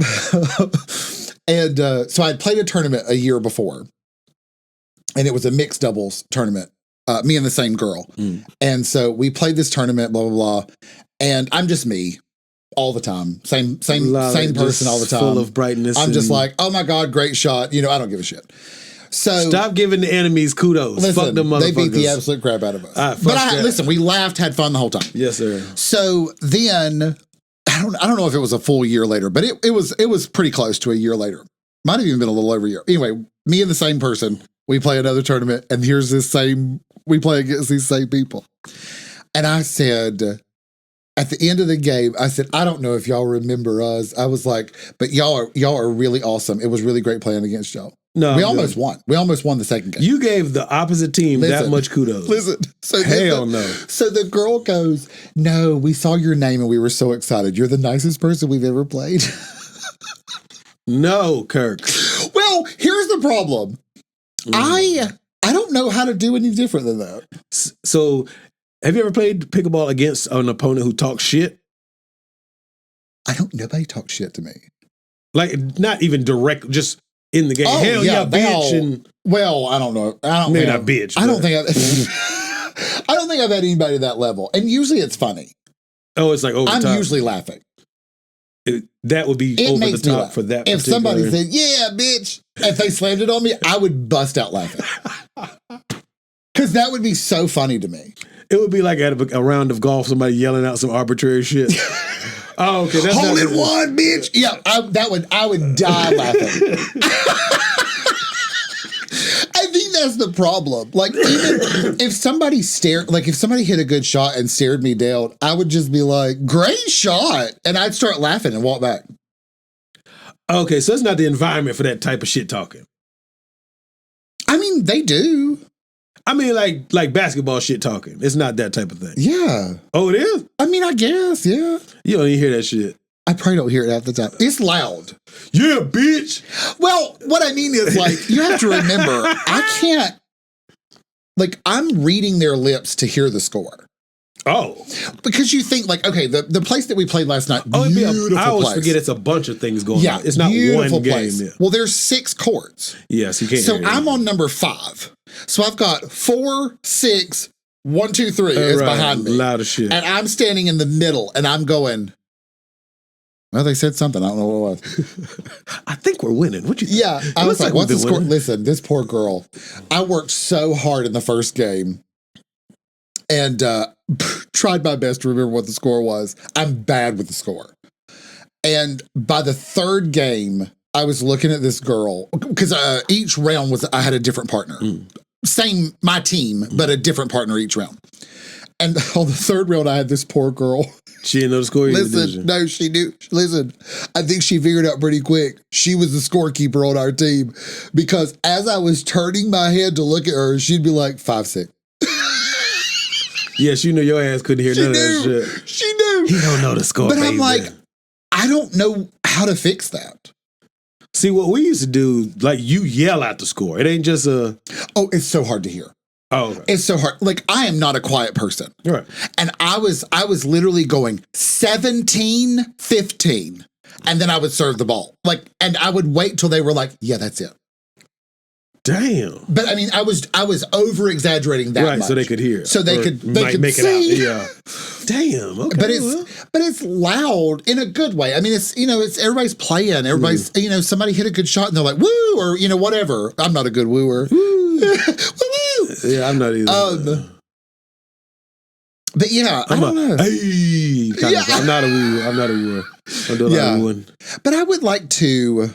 and so I played a tournament a year before, and it was a mixed doubles tournament. Me and the same girl, and so we played this tournament. Blah blah blah, and I'm just me all the time. Same person all the time. Full of brightness. I'm just like, oh my god, great shot. I don't give a shit. So stop giving the enemies kudos. Listen, fuck them motherfuckers. They beat the absolute crap out of us. Listen, we laughed, had fun the whole time. Yes, sir. So then. I don't know if it was a full year later, but it was pretty close to a year later. Might have even been a little over a year. Anyway, me and the same person, we play another tournament, and we play against these same people. And I said, at the end of the game, I said, I don't know if y'all remember us. I was like, but y'all are really awesome. It was really great playing against y'all. No, we almost won. We almost won the second game. You gave the opposite team that much kudos. Listen. So hell no. So the girl goes, no, we saw your name and we were so excited. You're the nicest person we've ever played. No, Kirk. Well, here's the problem. I don't know how to do any different than that. So have you ever played pickleball against an opponent who talks shit? Nobody talks shit to me. Like, not even direct, just in the game. Hell yeah, bitch. Well, I don't know. Maybe not bitch. I don't think I've had anybody at that level. And usually it's funny. Oh, it's like over the top. I'm usually laughing. That would be over the top for that. If somebody said, yeah, bitch, if they slammed it on me, I would bust out laughing. Because that would be so funny to me. It would be like at a round of golf, somebody yelling out some arbitrary shit. Oh, okay. That's Hole in one, bitch. Yeah, I would die laughing. I think that's the problem. Like, even if somebody if somebody hit a good shot and stared me down, I would just be like, great shot. And I'd start laughing and walk back. Okay, so it's not the environment for that type of shit talking. I mean, they do. I mean, like basketball shit talking. It's not that type of thing. Yeah. Oh, it is? I mean, I guess, yeah. You don't even hear that shit. I probably don't hear it half the time. It's loud. Yeah, bitch. Well, what I mean is, like, you have to remember, I can't, like, I'm reading their lips to hear the score. Oh. Because you think, like, okay, the place that we played last night, beautiful I always place. forget it's a bunch of things going on. It's not one place. game. Yeah. Well, there's 6 courts. Yes, you can't So hear I'm on number 5. So I've got 4, 6, 1, 2, 3 is behind me. Loud as shit. And I'm standing in the middle and I'm going, well, they said something. I don't know what it was. I think we're winning. What you think? Yeah. I was like, what's the score? Listen, this poor girl. I worked so hard in the first game and tried my best to remember what the score was. I'm bad with the score. And by the third game, I was looking at this girl because each round I had a different partner. Same, my team, but a different partner each round. And on the third round, I had this poor girl. She didn't know the score. Listen, no, she knew. Listen, I think she figured out pretty quick. She was the scorekeeper on our team because as I was turning my head to look at her, she'd be like 5-6. Yeah, she knew your ass couldn't hear none of that shit. She knew. He don't know the score. But I'm like, I don't know how to fix that. See, what we used to do, like, you yell out the score. It ain't just a... Oh, it's so hard to hear. Oh, okay. It's so hard. Like, I am not a quiet person. Right. And I was literally going 17-15. And then I would serve the ball. Like, and I would wait till they were like, yeah, that's it. Damn. But I mean, I was over exaggerating that much. Right, so they could hear. So they could make see. It Yeah. out. Damn. Okay. But it's loud in a good way. I mean, it's everybody's playing. Everybody's somebody hit a good shot and they're like woo or whatever. I'm not a good wooer. Woo. Woo. Yeah, I'm not either. But yeah, I don't know. Hey, I'm not a wooer. I'm not a wooer. I'm doing a lot of wooing. But I would like to.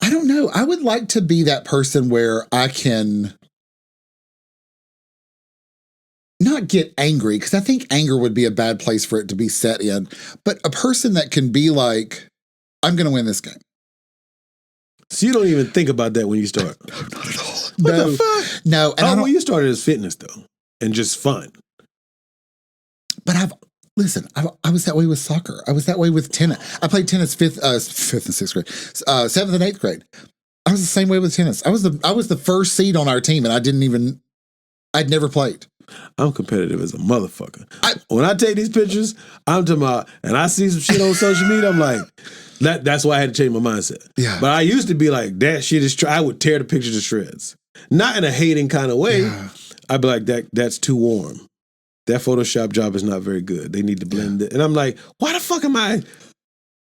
I don't know. I would like to be that person where I can not get angry, because I think anger would be a bad place for it to be set in, but a person that can be like, I'm going to win this game. So you don't even think about that when you start. No, not at all. What the fuck? No. And well, you started as fitness though, and just fun. But I was that way with soccer. I was that way with tennis. I played tennis fifth and sixth grade, seventh and eighth grade. I was the same way with tennis. I was the first seed on our team, and I'd never played. I'm competitive as a motherfucker. When I take these pictures, I'm talking about, and I see some shit on social media, I'm like, that's why I had to change my mindset. Yeah. But I used to be like, that shit is, I would tear the picture to shreds. Not in a hating kind of way. Yeah. I'd be like, that's too warm. That Photoshop job is not very good. They need to blend it. And I'm like, why the fuck am I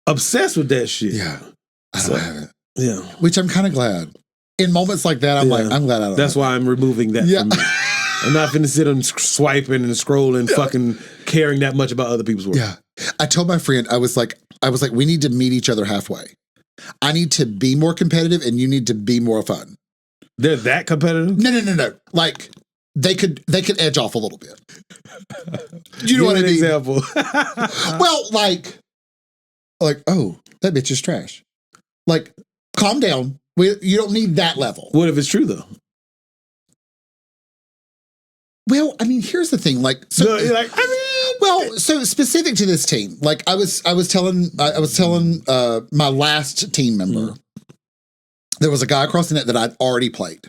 obsessed with that shit? Yeah. I don't have it. Yeah. Which I'm kind of glad. In moments like that, I'm glad I don't. That's why I'm removing that from me. I'm not finna sit and swiping and scrolling, fucking caring that much about other people's work. Yeah. I told my friend, I was like, we need to meet each other halfway. I need to be more competitive and you need to be more fun. They're that competitive? No. Like, they could edge off a little bit. Do you know what I mean? Example. Well, like, oh, that bitch is trash. Like, calm down. You don't need that level. What if it's true though? Well, I mean, here's the thing. Like, so, no, you're like, well, so specific to this team, like I was telling my last team member, there was a guy across the net that I'd already played.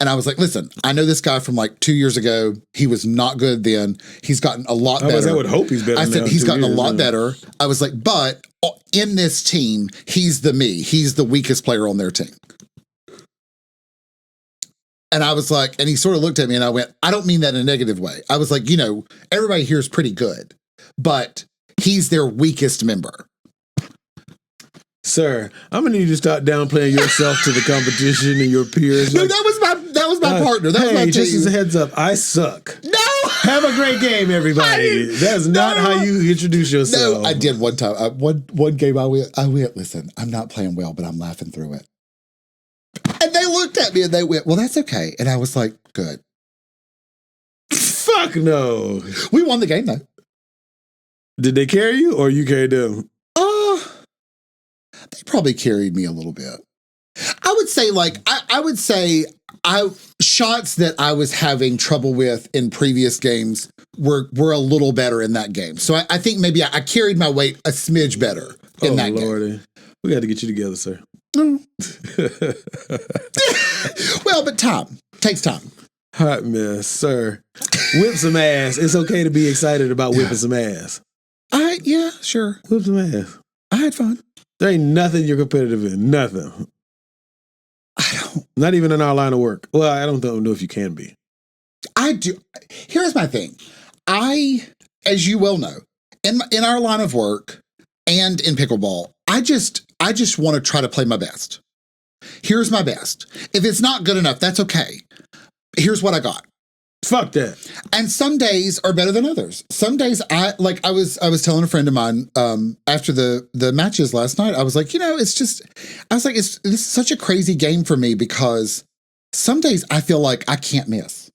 And I was like, listen, I know this guy from like 2 years ago. He was not good then. He's gotten a lot better. I would hope he's better. I said, he's gotten a lot better. I was like, but in this team, he's the weakest player on their team. And I was like, and he sort of looked at me and I went, I don't mean that in a negative way. I was like, everybody here is pretty good, but he's their weakest member. Sir, I'm gonna need you to start downplaying yourself to the competition and your peers. No, that was my partner. That was my team. Just as a heads up, I suck. No! Have a great game, everybody. That's not how you introduce yourself. No, I did one time. One game I went, listen, I'm not playing well, but I'm laughing through it. And they looked at me and they went, well, that's okay. And I was like, good. Fuck no. We won the game though. Did they carry you or you carried them? They probably carried me a little bit. I would say shots that I was having trouble with in previous games were a little better in that game. So I think maybe I carried my weight a smidge better in that Lordy. Game. We got to get you together, sir. Well, but time. Takes time. Hot mess, sir. Whip some ass. It's okay to be excited about whipping some ass. Yeah, sure. Whip some ass. I had fun. There ain't nothing you're competitive in. Nothing. I don't. Not even in our line of work. Well, I don't know if you can be. I do. Here's my thing. As you well know, in our line of work and in pickleball, I just want to try to play my best. Here's my best. If it's not good enough, that's okay. Here's what I got. Fuck that. And some days are better than others. Some days I was telling a friend of mine after the matches last night, I was like, this is such a crazy game for me because some days I feel like I can't miss.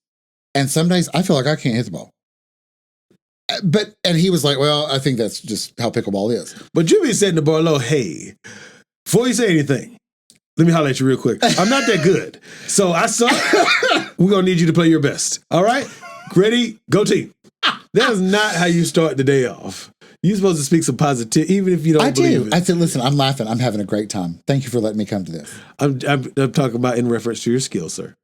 And some days I feel like I can't hit the ball. And he was like, well, I think that's just how pickleball is. But you be setting the bar low. Hey, before you say anything, let me holler at you real quick. I'm not that good. So I suck. We're going to need you to play your best. All right? Ready? Go team. That's not how you start the day off. You're supposed to speak some positive, even if you don't believe it. I said, listen, I'm laughing. I'm having a great time. Thank you for letting me come to this. I'm talking about in reference to your skill, sir.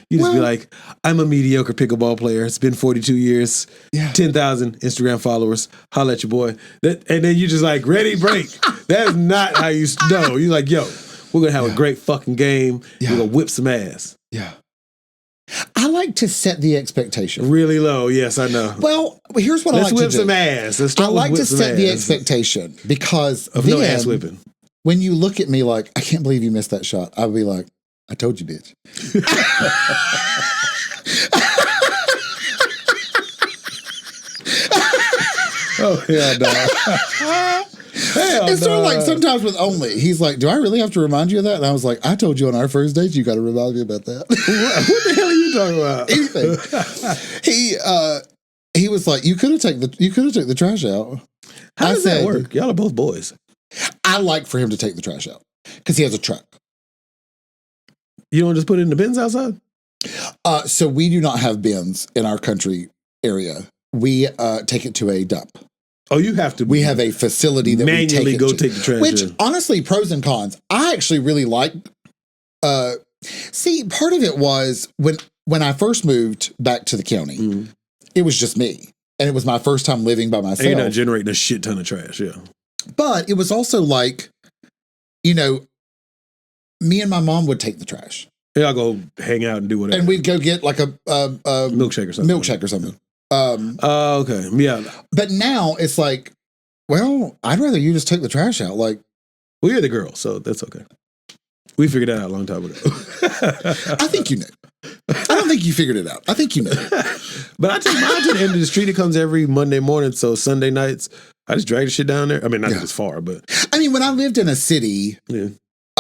You just be like, I'm a mediocre pickleball player. It's been 42 years, 10,000 Instagram followers. Holla at your boy. And then you just like, ready, break. That's not how you know. You're like, yo, we're going to have a great fucking game. We're going to whip some ass. Yeah. I like to set the expectation. Really low. Yes, I know. Well, here's what I like to do. Let's whip some ass. Let's start I like to set the expectation because of no ass whipping. When you look at me like, I can't believe you missed that shot, I'll be like, I told you, bitch. Oh, yeah, no. It's sort of like sometimes with Only. He's like, do I really have to remind you of that? And I was like, I told you on our first date, you got to remind me about that. What the hell are you talking about? Anything. He was like, you could have taken the trash out. How does that work? Y'all are both boys. I like for him to take the trash out because he has a truck. You don't just put it in the bins outside? So we do not have bins in our country area. We take it to a dump. Oh, you have to. We have a facility that manually we take the trash. Which, in. honestly, pros and cons. I actually really like. See, part of it was when I first moved back to the county, it was just me, and it was my first time living by myself. And you're not generating a shit ton of trash, yeah. But it was also like, me and my mom would take the trash. Yeah, I'll go hang out and do whatever. And we'd go get like a milkshake or something. Okay. Yeah. But now it's like, well, I'd rather you just take the trash out. Like, well, you're the girl, so that's okay. We figured that out a long time ago. I think you knew. I don't think you figured it out. I think you knew. But I take mine to the end of the street. It comes every Monday morning, so Sunday nights, I just drag the shit down there. I mean, not that it's far, but. I mean, when I lived in a city,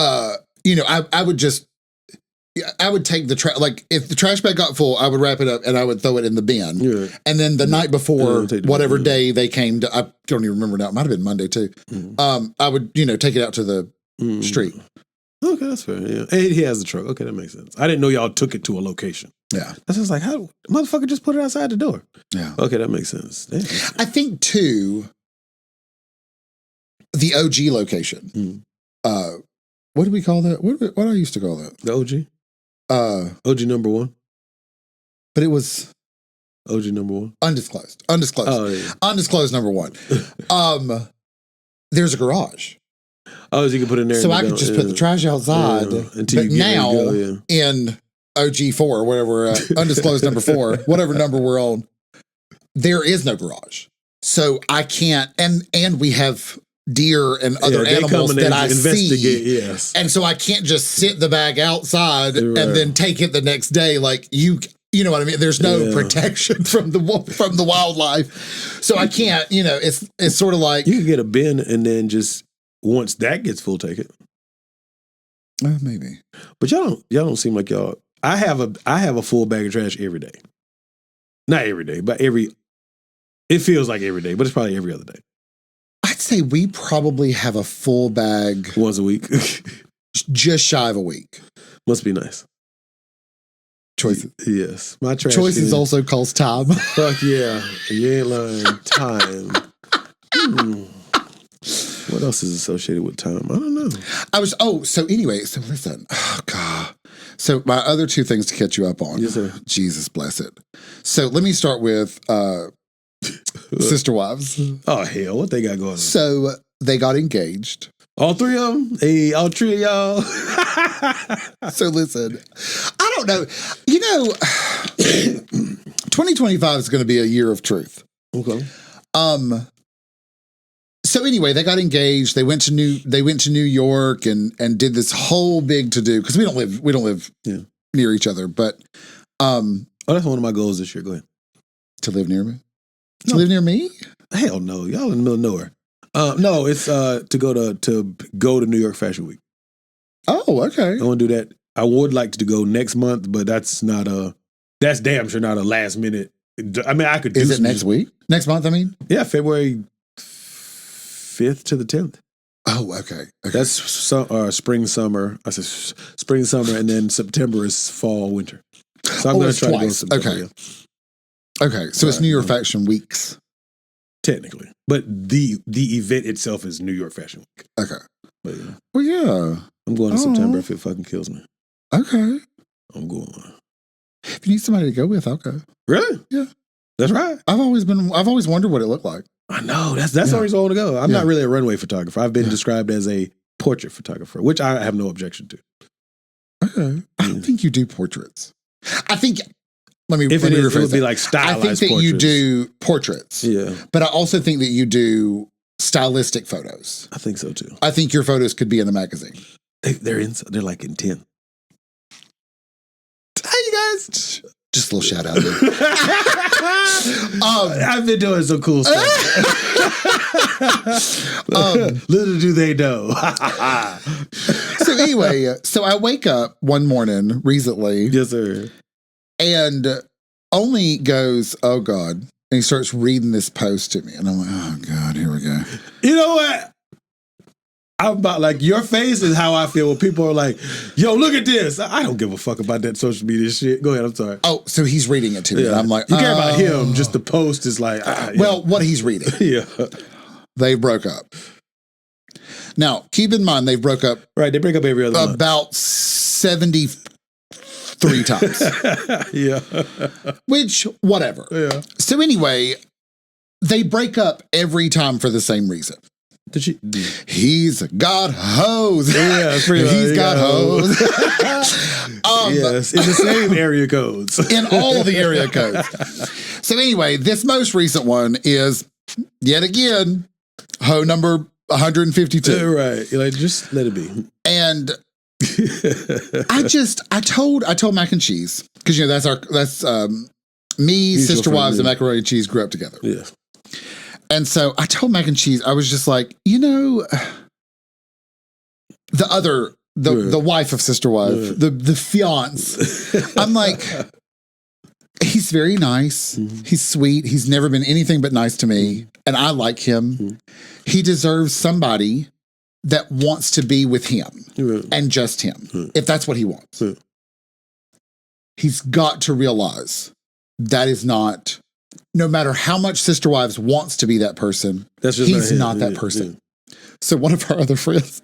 I would take the trash, like if the trash bag got full, I would wrap it up and I would throw it in the bin. Yeah. And then the night before, whatever day they came to, I don't even remember now, it might have been Monday too. I would, take it out to the street. Okay, that's fair. Yeah. And he has the truck. Okay, that makes sense. I didn't know y'all took it to a location. Yeah. I was like, how, motherfucker just put it outside the door. Yeah. Okay, that makes sense. Damn. I think too, the OG location. What do we call that? What I used to call that? The OG? OG number one. But it was OG number one. Undisclosed. Oh, yeah. Undisclosed number one. There's a garage. Oh, so you can put it in there. So I could just put the trash outside. But now in OG4 or whatever, undisclosed number 4, whatever number we're on, there is no garage. So I can't, and we have deer and other animals that I see. Yes. And so I can't just sit the bag outside and then take it the next day. Like you know what I mean? There's no protection from the wildlife. So I can't, it's sort of like. You can get a bin and then just, once that gets full, take it. Maybe. But y'all don't seem like y'all. I have a full bag of trash every day. Not every day, but it feels like every day, but it's probably every other day. I'd say we probably have a full bag once a week. Just shy of a week. Must be nice. Choices. Yes. My trash. Choices also calls time. Fuck yeah. You ain't lying. Time. What else is associated with time? I don't know. So listen. Oh, God. So my other two things to catch you up on. Yes, sir. Jesus bless it. So let me start with Sister Wives. Oh, hell. What they got going on? So they got engaged. All three of them? Hey, all three of y'all. So listen, I don't know. 2025 is going to be a year of truth. Okay. So anyway, they got engaged. They went to New York and did this whole big to do because we don't live near each other. But that's one of my goals this year. Go ahead. To live near me. To live near me? Hell no, y'all in the middle of nowhere. No, it's to go to New York Fashion Week. Oh, okay. I want to do that. I would like to go next month, but that's damn sure not a last minute. I mean, I could. Is it next week? Next month? I mean, yeah, February 5th to the 10th. Oh, okay. That's spring, summer. I said spring, summer, and then September is fall, winter. So I'm going to try twice. to go September. Okay. Yeah. Okay, so it's New York Fashion Weeks. Technically. But the event itself is New York Fashion Week. Okay. But, yeah. Well, yeah. I'm going to September if it fucking kills me. Okay. I'm going. If you need somebody to go with, I'll go. Really? Yeah. That's right. I've always wondered what it looked like. I know. That's the reason I want to go. I'm not really a runway photographer. I've been described as a portrait photographer, which I have no objection to. Okay. I don't think you do portraits. I think... If it would be like stylized I think that portraits. you do portraits. Yeah. But I also think that you do stylistic photos. I think so too. I think your photos could be in a magazine. They're like in 10. Hey, you guys. Just a little shout out there. I've been doing some cool stuff. Little do they know. So anyway, so I wake up one morning recently. Yes, sir. And Only goes, oh God. And he starts reading this post to me. And I'm like, oh God, here we go. You know what? I'm about like your face is how I feel when people are like, "Yo, look at this." I don't give a fuck about that social media shit. Go ahead. I'm sorry. Oh, so he's reading it to me. Yeah. And I'm like, you care about him. Just the post is like, well, what he's reading. Yeah. They broke up. Now, keep in mind, they broke up. Right. They break up every other month. About 73 times. Yeah. Which, whatever. Yeah. So anyway, they break up every time for the same reason. He's got hoes. Yeah, he's got hoes. Yes, in the same area codes. In all the area codes. So anyway, this most recent one is, yet again, hoe number 152. Right. You're like, just let it be. And I told Mac and Cheese, because that's me, Sister Wives, and Macaroni and Cheese grew up together. Yeah. And so I told Mac and Cheese, I was just like, the wife of Sister Wife, the fiance. I'm like, he's very nice. Mm-hmm. He's sweet. He's never been anything but nice to me. And I like him. Mm-hmm. He deserves somebody that wants to be with him and just him, if that's what he wants. He's got to realize that is not... No matter how much Sister Wives wants to be that person, he's not that person. Yeah. So one of our other friends,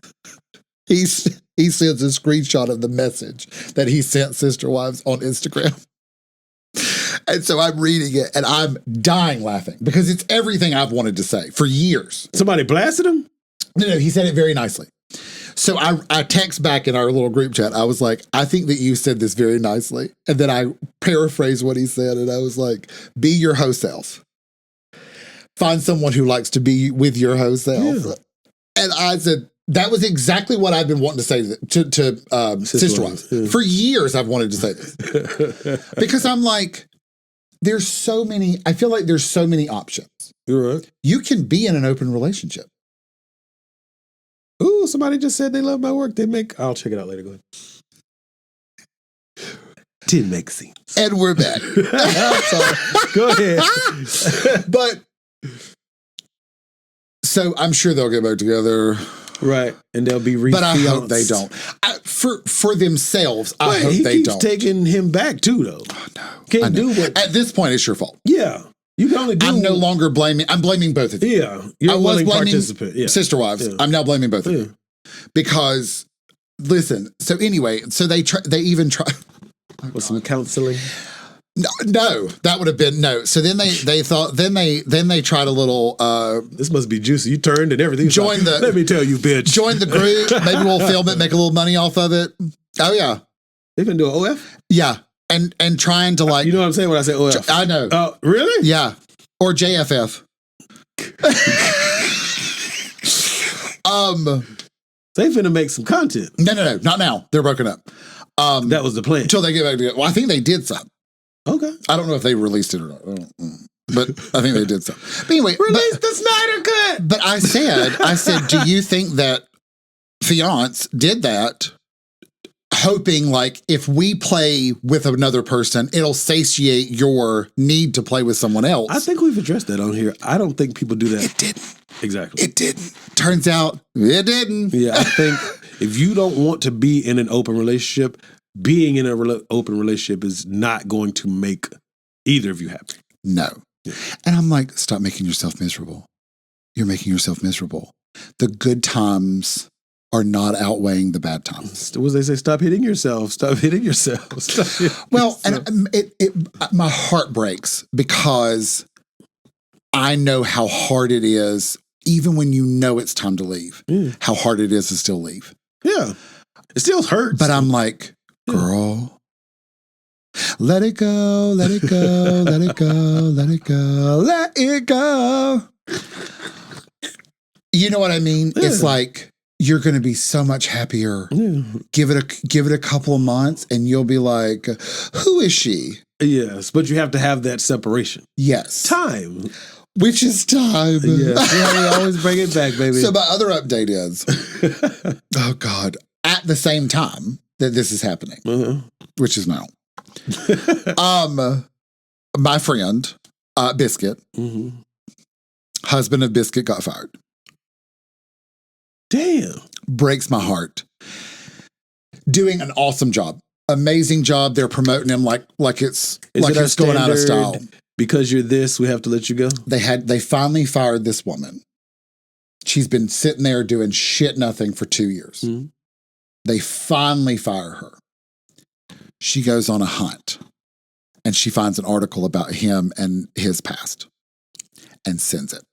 he sends a screenshot of the message that he sent Sister Wives on Instagram. And so I'm reading it and I'm dying laughing because it's everything I've wanted to say for years. Somebody blasted him? No, he said it very nicely. So I text back in our little group chat. I was like, I think that you said this very nicely. And then I paraphrased what he said. And I was like, be your hoe self. Find someone who likes to be with your hoe self. Yeah. And I said, that was exactly what I've been wanting to say to Sister Wives. Yeah. For years, I've wanted to say this. Because I'm like, I feel like there's so many options. You're right. You can be in an open relationship. Ooh, somebody just said they love my work. I'll check it out later. Go ahead. Didn't make sense. And we're back. Go ahead. But, so I'm sure they'll get back together. Right. And they'll be But I hope they don't. For themselves, I hope they don't. He keeps taking him back too, though. Oh, no. Can't do what... At this point, it's your fault. Yeah. You can only do... I'm no longer blaming... I'm blaming both of you. Yeah. You're a willing participant. Yeah. Sister Wives. Yeah. I'm now blaming both of you. Because, listen, so anyway, so they even try... With some counseling? No, that would have been... No. So then they thought... Then they tried a little... this must be juicy. You turned and everything. Let me tell you, bitch. Join the group. Maybe we'll film it, make a little money off of it. Oh, yeah. They've been doing OF? Yeah. And trying to like... You know what I'm saying when I say OF? I know. Oh, really? Yeah. Or JFF. They finna make some content. No. Not now. They're broken up. That was the plan. Until they get back together. Well, I think they did some. Okay. I don't know if they released it or not. But I think they did some. But anyway. Release the Snyder Cut! But I said, do you think that fiance did that hoping like if we play with another person, it'll satiate your need to play with someone else? I think we've addressed that on here. I don't think people do that. It didn't. Exactly. It didn't. Turns out it didn't. Yeah, I think if you don't want to be in an open relationship, being in an open relationship is not going to make either of you happy. No. Yeah. And I'm like, stop making yourself miserable. You're making yourself miserable. The good times are not outweighing the bad times. What they say? Stop hitting yourself. Stop hitting yourself. Stop hitting yourself. And my heart breaks because I know how hard it is, even when you know it's time to leave, how hard it is to still leave. Yeah. It still hurts. But I'm like, girl, let it go, let it go, let it go, let it go, let it go. You know what I mean? Yeah. It's like, you're going to be so much happier. Yeah. Give it a couple of months and you'll be like, who is she? Yes, but you have to have that separation. Yes. Time. Which is time. Yes. Yeah, we always bring it back, baby. So my other update is, oh God, at the same time that this is happening, which is now, my friend, Biscuit, husband of Biscuit got fired. Damn. breaks my heart. Doing an awesome job. Amazing job. They're promoting him like it's like it's going out of style. Because you're this, we have to let you go? They finally fired this woman. She's been sitting there doing shit nothing for 2 years. Mm-hmm. They finally fire her. She goes on a hunt and she finds an article about him and his past and sends it.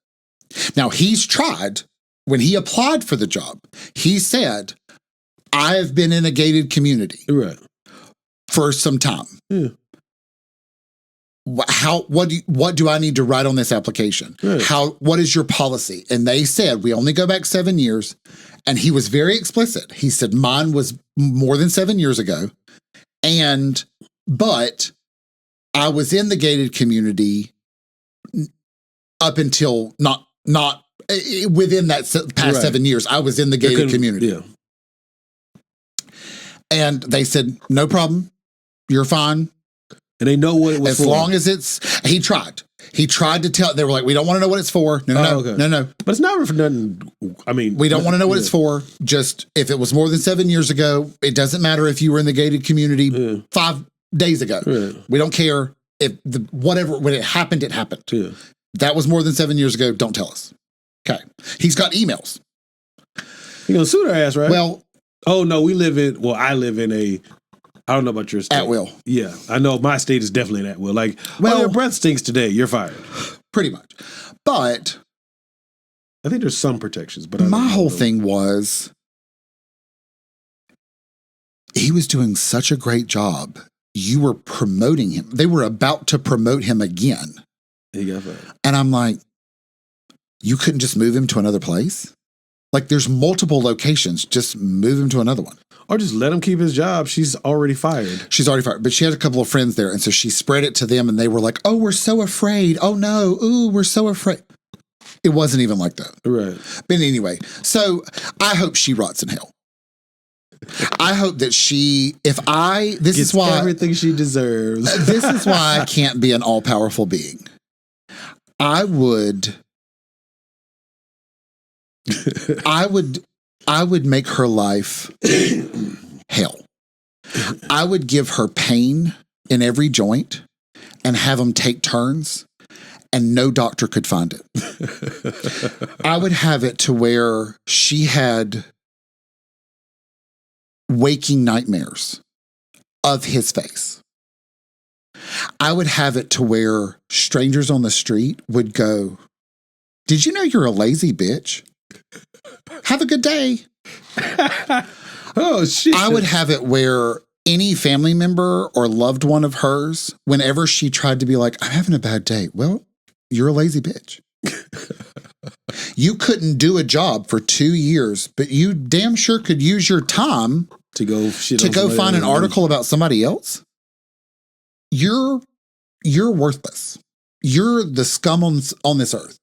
Now, he's tried, when he applied for the job, he said, I have been in a gated community for some time. Yeah. What do I need to write on this application? Right. What is your policy? And they said, we only go back 7 years. And he was very explicit. He said, mine was more than 7 years ago. But I was in the gated community up until not within that past 7 years. I was in the gated community. Yeah. And they said, no problem. You're fine. And they know what it was for. As long as he tried. He tried to tell, they were like, we don't want to know what it's for. No. But it's not for nothing. I mean, we don't want to know what it's for. Just if it was more than 7 years ago, it doesn't matter if you were in the gated community 5 days ago. Yeah. We don't care if when it happened, it happened. Yeah. That was more than 7 years ago. Don't tell us. Okay. He's got emails. You're going to sue their ass, right? Well, I live in I don't know about your state. At will. Yeah. I know my state is definitely at will. Like, your breath stinks today. You're fired. Pretty much. But I think there's some protections. But my whole thing was he was doing such a great job. You were promoting him. They were about to promote him again. He got fired. And I'm like, you couldn't just move him to another place? Like, there's multiple locations. Just move him to another one. Or just let him keep his job. She's already fired. But she had a couple of friends there. And so she spread it to them and they were like, oh, we're so afraid. Oh, no. Ooh, we're so afraid. It wasn't even like that. Right. But anyway, so I hope she rots in hell. I hope that this is why. Everything she deserves. This is why I can't be an all-powerful being. I would make her life hell. I would give her pain in every joint and have them take turns and no doctor could find it. I would have it to where she had waking nightmares of his face. I would have it to where strangers on the street would go, did you know you're a lazy bitch? Have a good day. Oh, shit. I would have it where any family member or loved one of hers, whenever she tried to be like, I'm having a bad day. Well, you're a lazy bitch. You couldn't do a job for 2 years, but you damn sure could use your time to go find an article about somebody else. You're worthless. You're the scum on this earth.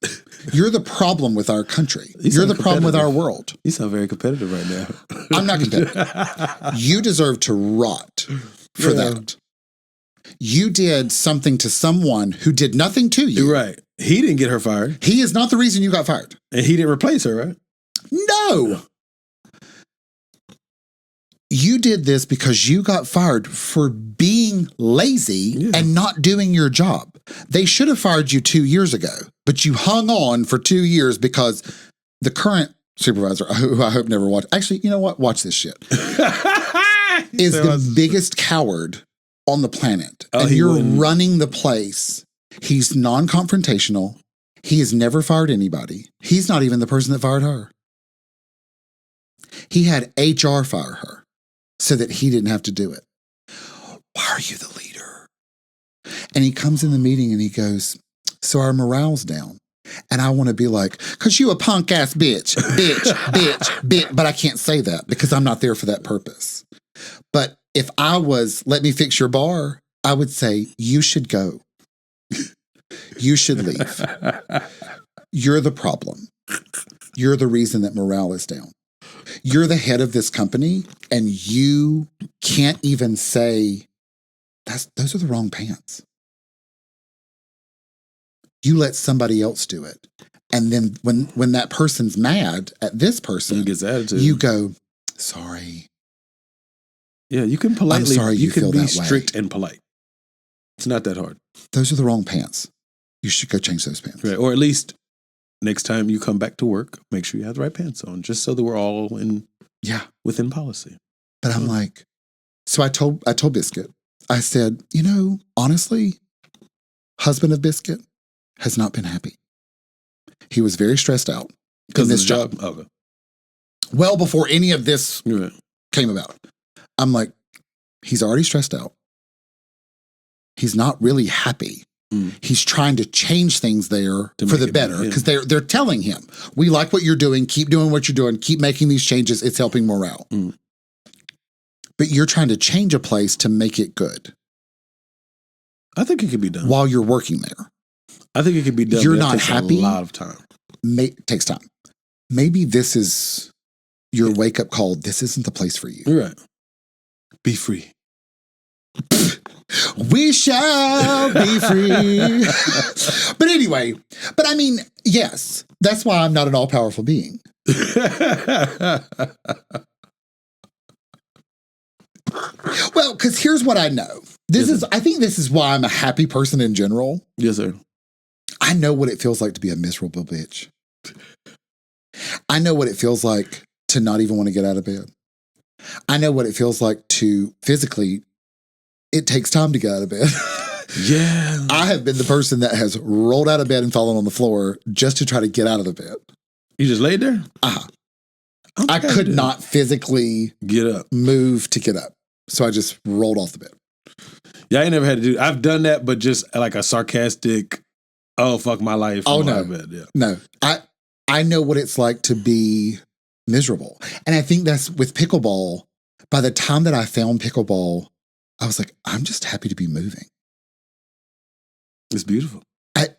You're the problem with our country. You're the problem with our world. You sound very competitive right now. I'm not competitive. You deserve to rot for that. You did something to someone who did nothing to you. You're right. He didn't get her fired. He is not the reason you got fired. And he didn't replace her, right? No. You did this because you got fired for being lazy and not doing your job. They should have fired you 2 years ago, but you hung on for 2 years because the current supervisor, who I hope never watched, actually, you know what? Watch this shit. Is the biggest coward on the planet. And you're running the place. He's non-confrontational. He has never fired anybody. He's not even the person that fired her. He had HR fire her so that he didn't have to do it. Why are you the leader? And he comes in the meeting and he goes, so our morale's down. And I want to be like, because you a punk ass bitch, bitch. But I can't say that because I'm not there for that purpose. But if I was, let me fix your bar, I would say, you should go. You should leave. You're the problem. You're the reason that morale is down. You're the head of this company and you can't even say, those are the wrong pants. You let somebody else do it. And then when that person's mad at this person, He gets attitude. you go, sorry. Yeah, you can politely. I'm sorry you can feel be that way. strict and polite. It's not that hard, Those are the wrong pants. You should go change those pants. right? Or at least next time you come back to work, make sure you have the right pants on, just so that we're all within policy. But I'm like, so I told Biscuit, I said, honestly, husband of Biscuit has not been happy. He was very stressed out Because in of this the job. Okay. Well before any of this Right. came about. I'm like, he's already stressed out. He's not really happy. He's trying to change things there for the better because they're telling him, we like what you're doing. Keep doing what you're doing. Keep making these changes. It's helping morale. But you're trying to change a place to make it good. I think it can be done. While you're working there. I think it can be done. You're but not takes happy. A lot of time. Takes time. Maybe this is your wake-up call. This isn't the place for you. Right. Be free. We shall be free. But anyway, I mean, yes, that's why I'm not an all-powerful being. Well, because here's what I know. I think this is why I'm a happy person in general. Yes, sir. I know what it feels like to be a miserable bitch. I know what it feels like to not even want to get out of bed. I know what it feels like to physically, it takes time to get out of bed. Yeah. I have been the person that has rolled out of bed and fallen on the floor just to try to get out of the bed. You just laid there? I could not physically get up, move to get up. So I just rolled off the bed. Yeah, I ain't never had to do. I've done that, but just like a sarcastic, oh, fuck my life. Oh, no. Bed. Yeah. No. I know what it's like to be miserable. And I think that's with pickleball. By the time that I found pickleball, I was like, I'm just happy to be moving. It's beautiful.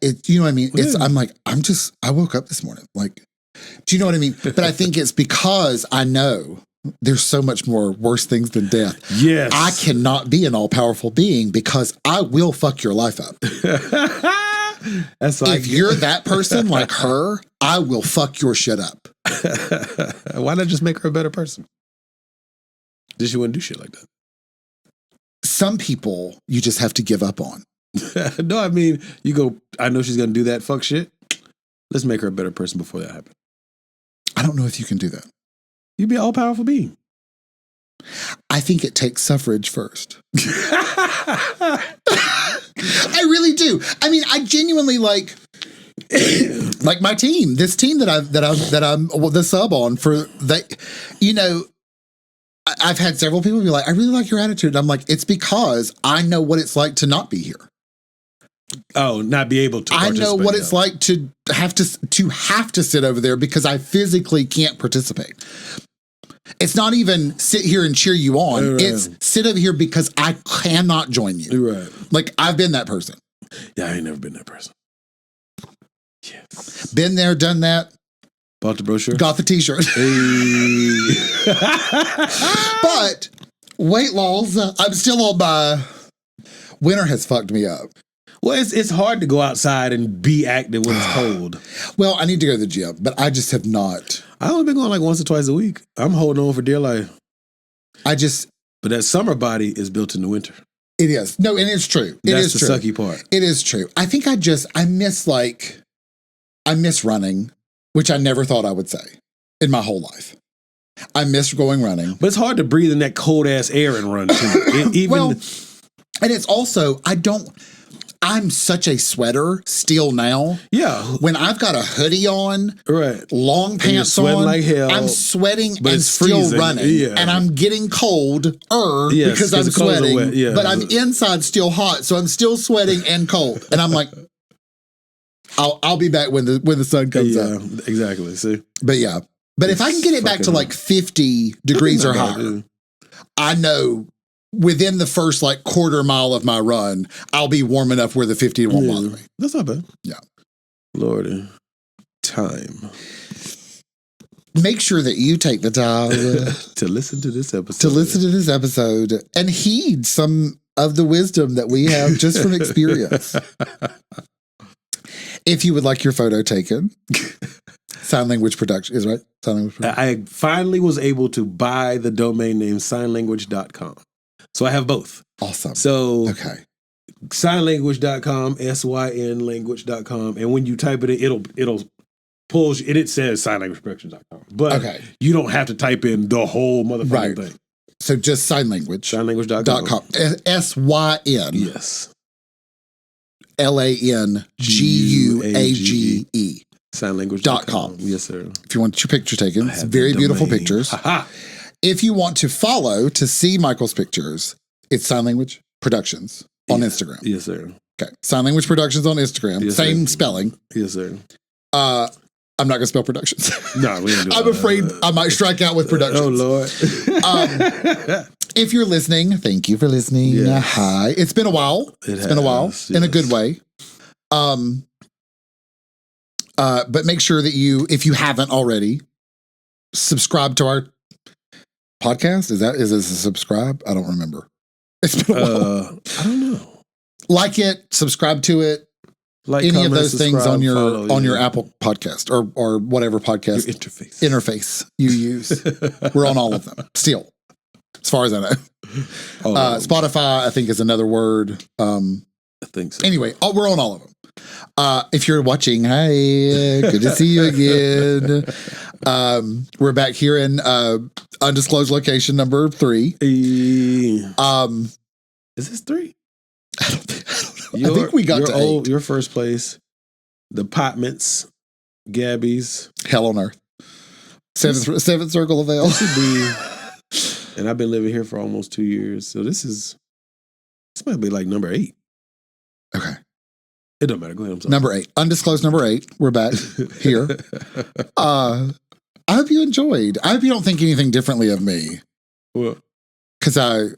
You know what I mean? Yeah. I'm like, I woke up this morning. Like, do you know what I mean? But I think it's because I know there's so much more worse things than death. Yes. I cannot be an all-powerful being because I will fuck your life up. That's like, if you're that person like her, I will fuck your shit up. Why not just make her a better person? Just she wouldn't do shit like that. Some people you just have to give up on. No, I mean, you go, I know she's going to do that fuck shit. Let's make her a better person before that happens. I don't know if you can do that. You'd be an all-powerful being. I think it takes suffrage first. I really do. I mean, I genuinely like my team. This team that I'm the sub on for. I've had several people be like, "I really like your attitude." And I'm like, "It's because I know what it's like to not be here. Oh, not be able to. I know what it's like to have to sit over there because I physically can't participate. It's not even sit here and cheer you on. Right. It's sit over here because I cannot join you. Right. Like I've been that person. Yeah, I ain't never been that person. Yes. Been there, done that. Bought the brochure. Got the t-shirt. Hey. But weight loss, I'm still on my winter has fucked me up. Well, it's hard to go outside and be active when it's cold. Well, I need to go to the gym, but I just have not. I've only been going like once or twice a week. I'm holding on for dear life. But that summer body is built in the winter. It is. No, and it's true. That's the sucky part. It is true. I think I miss running, which I never thought I would say in my whole life. I miss going running. But it's hard to breathe in that cold ass air and run too. And it's also, I'm such a sweater still now. Yeah. When I've got a hoodie on, right, long pants on, like hell, I'm sweating and still freezing. running. Yeah. And I'm getting cold because I'm sweating. Yeah. But I'm inside still hot, so I'm still sweating and cold. And I'm like, I'll be back when the sun comes up. Exactly. See? But yeah. But if I can get it back to like 50 degrees or higher, I know within the first like quarter mile of my run, I'll be warm enough where the 50 won't bother me. That's not bad. Yeah. Lordy. Time. Make sure that you take the time to listen to this episode. And heed some of the wisdom that we have just from experience. If you would like your photo taken, Sign Language Production is right. Sign Language Production. I finally was able to buy the domain name signlanguage.com. So I have both. Awesome. So okay. Signlanguage.com, SYN language.com. And when you type it in, it'll pull, and it says signlanguageproductions.com. But you don't have to type in the whole motherfucking thing. So just sign language. Signlanguage.com. SYN. Yes. LANGUAGE. Signlanguage.com. Yes, sir. If you want your picture taken, it's very beautiful pictures. If you want to follow to see Michael's pictures, it's Sign Language Productions on Instagram. Yes, sir. Okay. Sign Language Productions on Instagram. Yes, Same sir. spelling. Yes, sir. I'm not going to spell productions. No, we ain't doing I'm afraid I might strike out with productions. Oh, Lord. If you're listening, thank you for listening. Yes. Hi. It's been a while. It's been a while in a good way. But make sure that if you haven't already, subscribe to our podcast. Is this a subscribe? I don't remember. It's been a while. I don't know. Like it, subscribe to it. Like any of those things on your Apple podcast or whatever podcast interface you use. We're on all of them still, as far as I know. Spotify, I think, is another word. I think so. Anyway, we're on all of them. If you're watching, hi, good to see you again. We're back here in undisclosed location number 3. Is this 3? I don't know. I think we got to 8. Your first place, the apartments, Gabby's, Hell on Earth, seventh circle of hell. This would be, and I've been living here for almost 2 years, so this might be like number 8. Okay. It don't matter. Go ahead. I'm sorry. Number 8. Undisclosed number 8. We're back here. I hope you enjoyed. I hope you don't think anything differently of me. Well, because I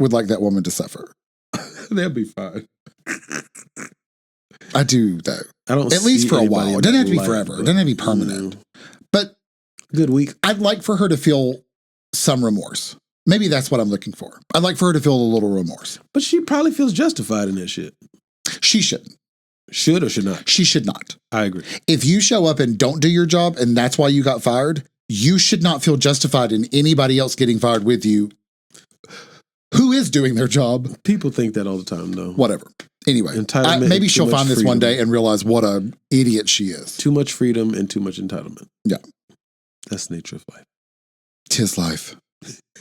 would like that woman to suffer. That'd be fine. I do, though. I don't. At least for a while. It doesn't have to be forever. It doesn't have to be permanent. But good week. I'd like for her to feel some remorse. Maybe that's what I'm looking for. I'd like for her to feel a little remorse. But she probably feels justified in that shit. She shouldn't. Should or should not? She should not. I agree. If you show up and don't do your job and that's why you got fired, you should not feel justified in anybody else getting fired with you who is doing their job. People think that all the time, though. Whatever. Anyway, maybe she'll find this one day and realize what an idiot she is. Too much freedom and too much entitlement. Yeah. That's the nature of life. 'Tis life.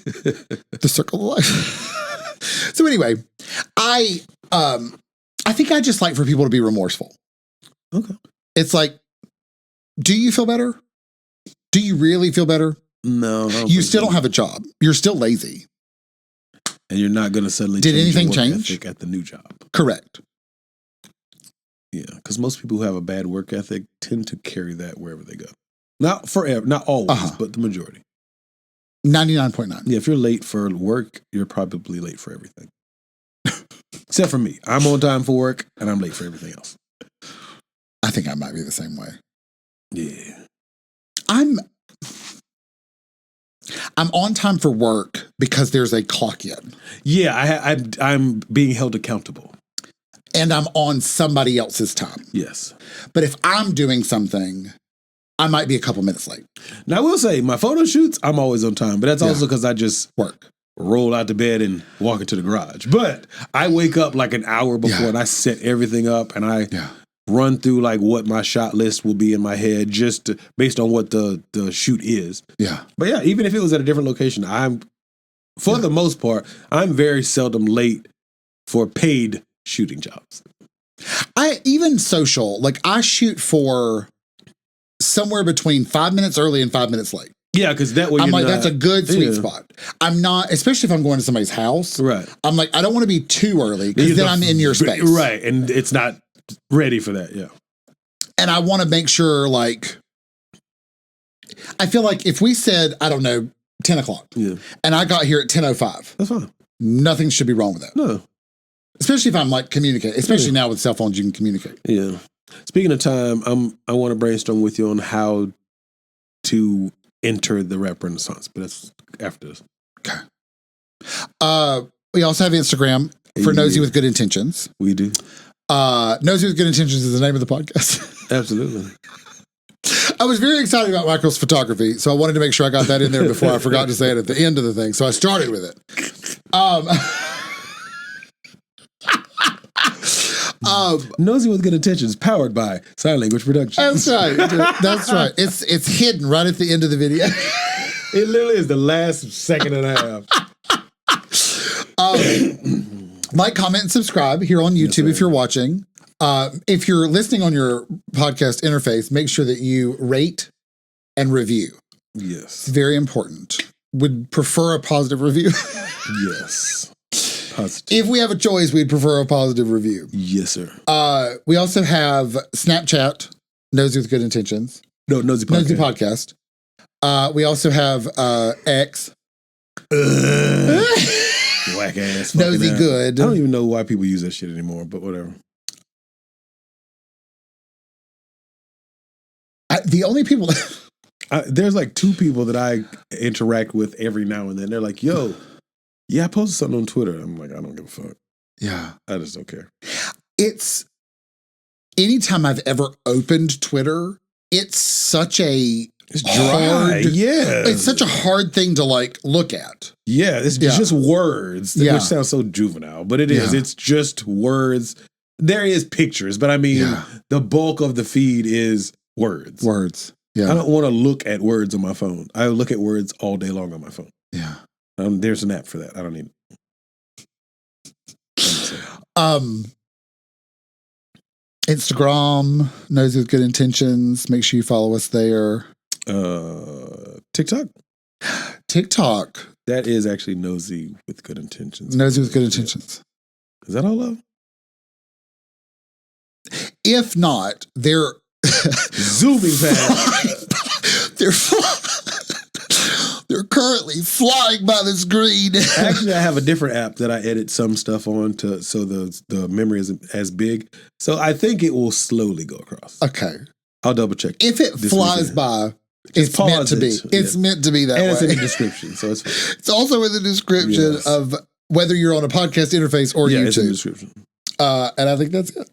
The circle of life. So anyway, I think I just like for people to be remorseful. Okay. It's like, do you feel better? Do you really feel better? No. You still don't have a job. You're still lazy. And you're not going to suddenly Did anything change at the new job? Correct. Yeah, because most people who have a bad work ethic tend to carry that wherever they go. Not forever, not always, but the majority. 99.9. Yeah, if you're late for work, you're probably late for everything. Except for me. I'm on time for work, and I'm late for everything else. I think I might be the same way. Yeah. I'm on time for work because there's a clock in. Yeah, I'm being held accountable. And I'm on somebody else's time. Yes. But if I'm doing something, I might be a couple minutes late. Now, I will say, my photo shoots, I'm always on time. But that's also because I just roll out the bed and walk into the garage. But I wake up like an hour before and I set everything up and I run through like what my shot list will be in my head based on what the shoot is. Yeah. But yeah, even if it was at a different location, for the most part, I'm very seldom late for paid shooting jobs. Even social, like I shoot for somewhere between 5 minutes early and 5 minutes late. Yeah, because that way I'm like, that's a good sweet spot. I'm not, especially if I'm going to somebody's house. Right. I'm like, I don't want to be too early because then I'm in your space. Right. And it's not ready for that. Yeah. And I want to make sure, like, I feel like if we said, I don't know, 10 o'clock and I got here at 10:05, that's fine. Nothing should be wrong with that. No. Especially if I'm like communicating, especially now with cell phones, you can communicate. Yeah. Speaking of time, I want to brainstorm with you on how to enter the rap renaissance, but that's after this. Okay. We also have Instagram for Nosey with Good Intentions. We do. Nosey with Good Intentions is the name of the podcast. Absolutely. I was very excited about Michael's photography, so I wanted to make sure I got that in there before I forgot to say it at the end of the thing. So I started with it. Nosey with Good Intentions, powered by Sign Language Productions. That's right. That's right. It's hidden right at the end of the video. It literally is the last second and a half. Like, comment, and subscribe here on YouTube if you're watching. If you're listening on your podcast interface, make sure that you rate and review. Yes. It's very important. Would prefer a positive review. Yes. Positive. If we have a choice, we'd prefer a positive review. Yes, sir. We also have Snapchat, Nosey with Good Intentions. No, Nosey Podcast. We also have X. Whack ass. Nosey Good. I don't even know why people use that shit anymore, but whatever. The only people... There's like 2 people that I interact with every now and then. They're like, yo, yeah, I posted something on Twitter. I'm like, I don't give a fuck. Yeah. I just don't care. It's... Anytime I've ever opened Twitter, it's such a... It's dry. Yeah. It's such a hard thing to like look at. Yeah. It's just words, which sounds so juvenile, but it is. It's just words. There is pictures, but I mean, the bulk of the feed is words. Words. Yeah. I don't want to look at words on my phone. I look at words all day long on my phone. Yeah. There's an app for that. I don't need it. Instagram, Nosey with Good Intentions. Make sure you follow us there. TikTok. That is actually Nosey with Good Intentions. Nosey with Good Intentions. Is that all love? If not, they're zooming past. They're currently flying by the screen. Actually, I have a different app that I edit some stuff on so the memory isn't as big. So I think it will slowly go across. Okay. I'll double check. If it flies by, it's meant to be. It's meant to be that way. And it's in the description. So it's also in the description of whether you're on a podcast interface or YouTube. It's in the description. And I think that's it.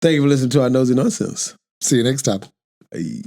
Thank you for listening to our Nosey Nonsense. See you next time. Hey.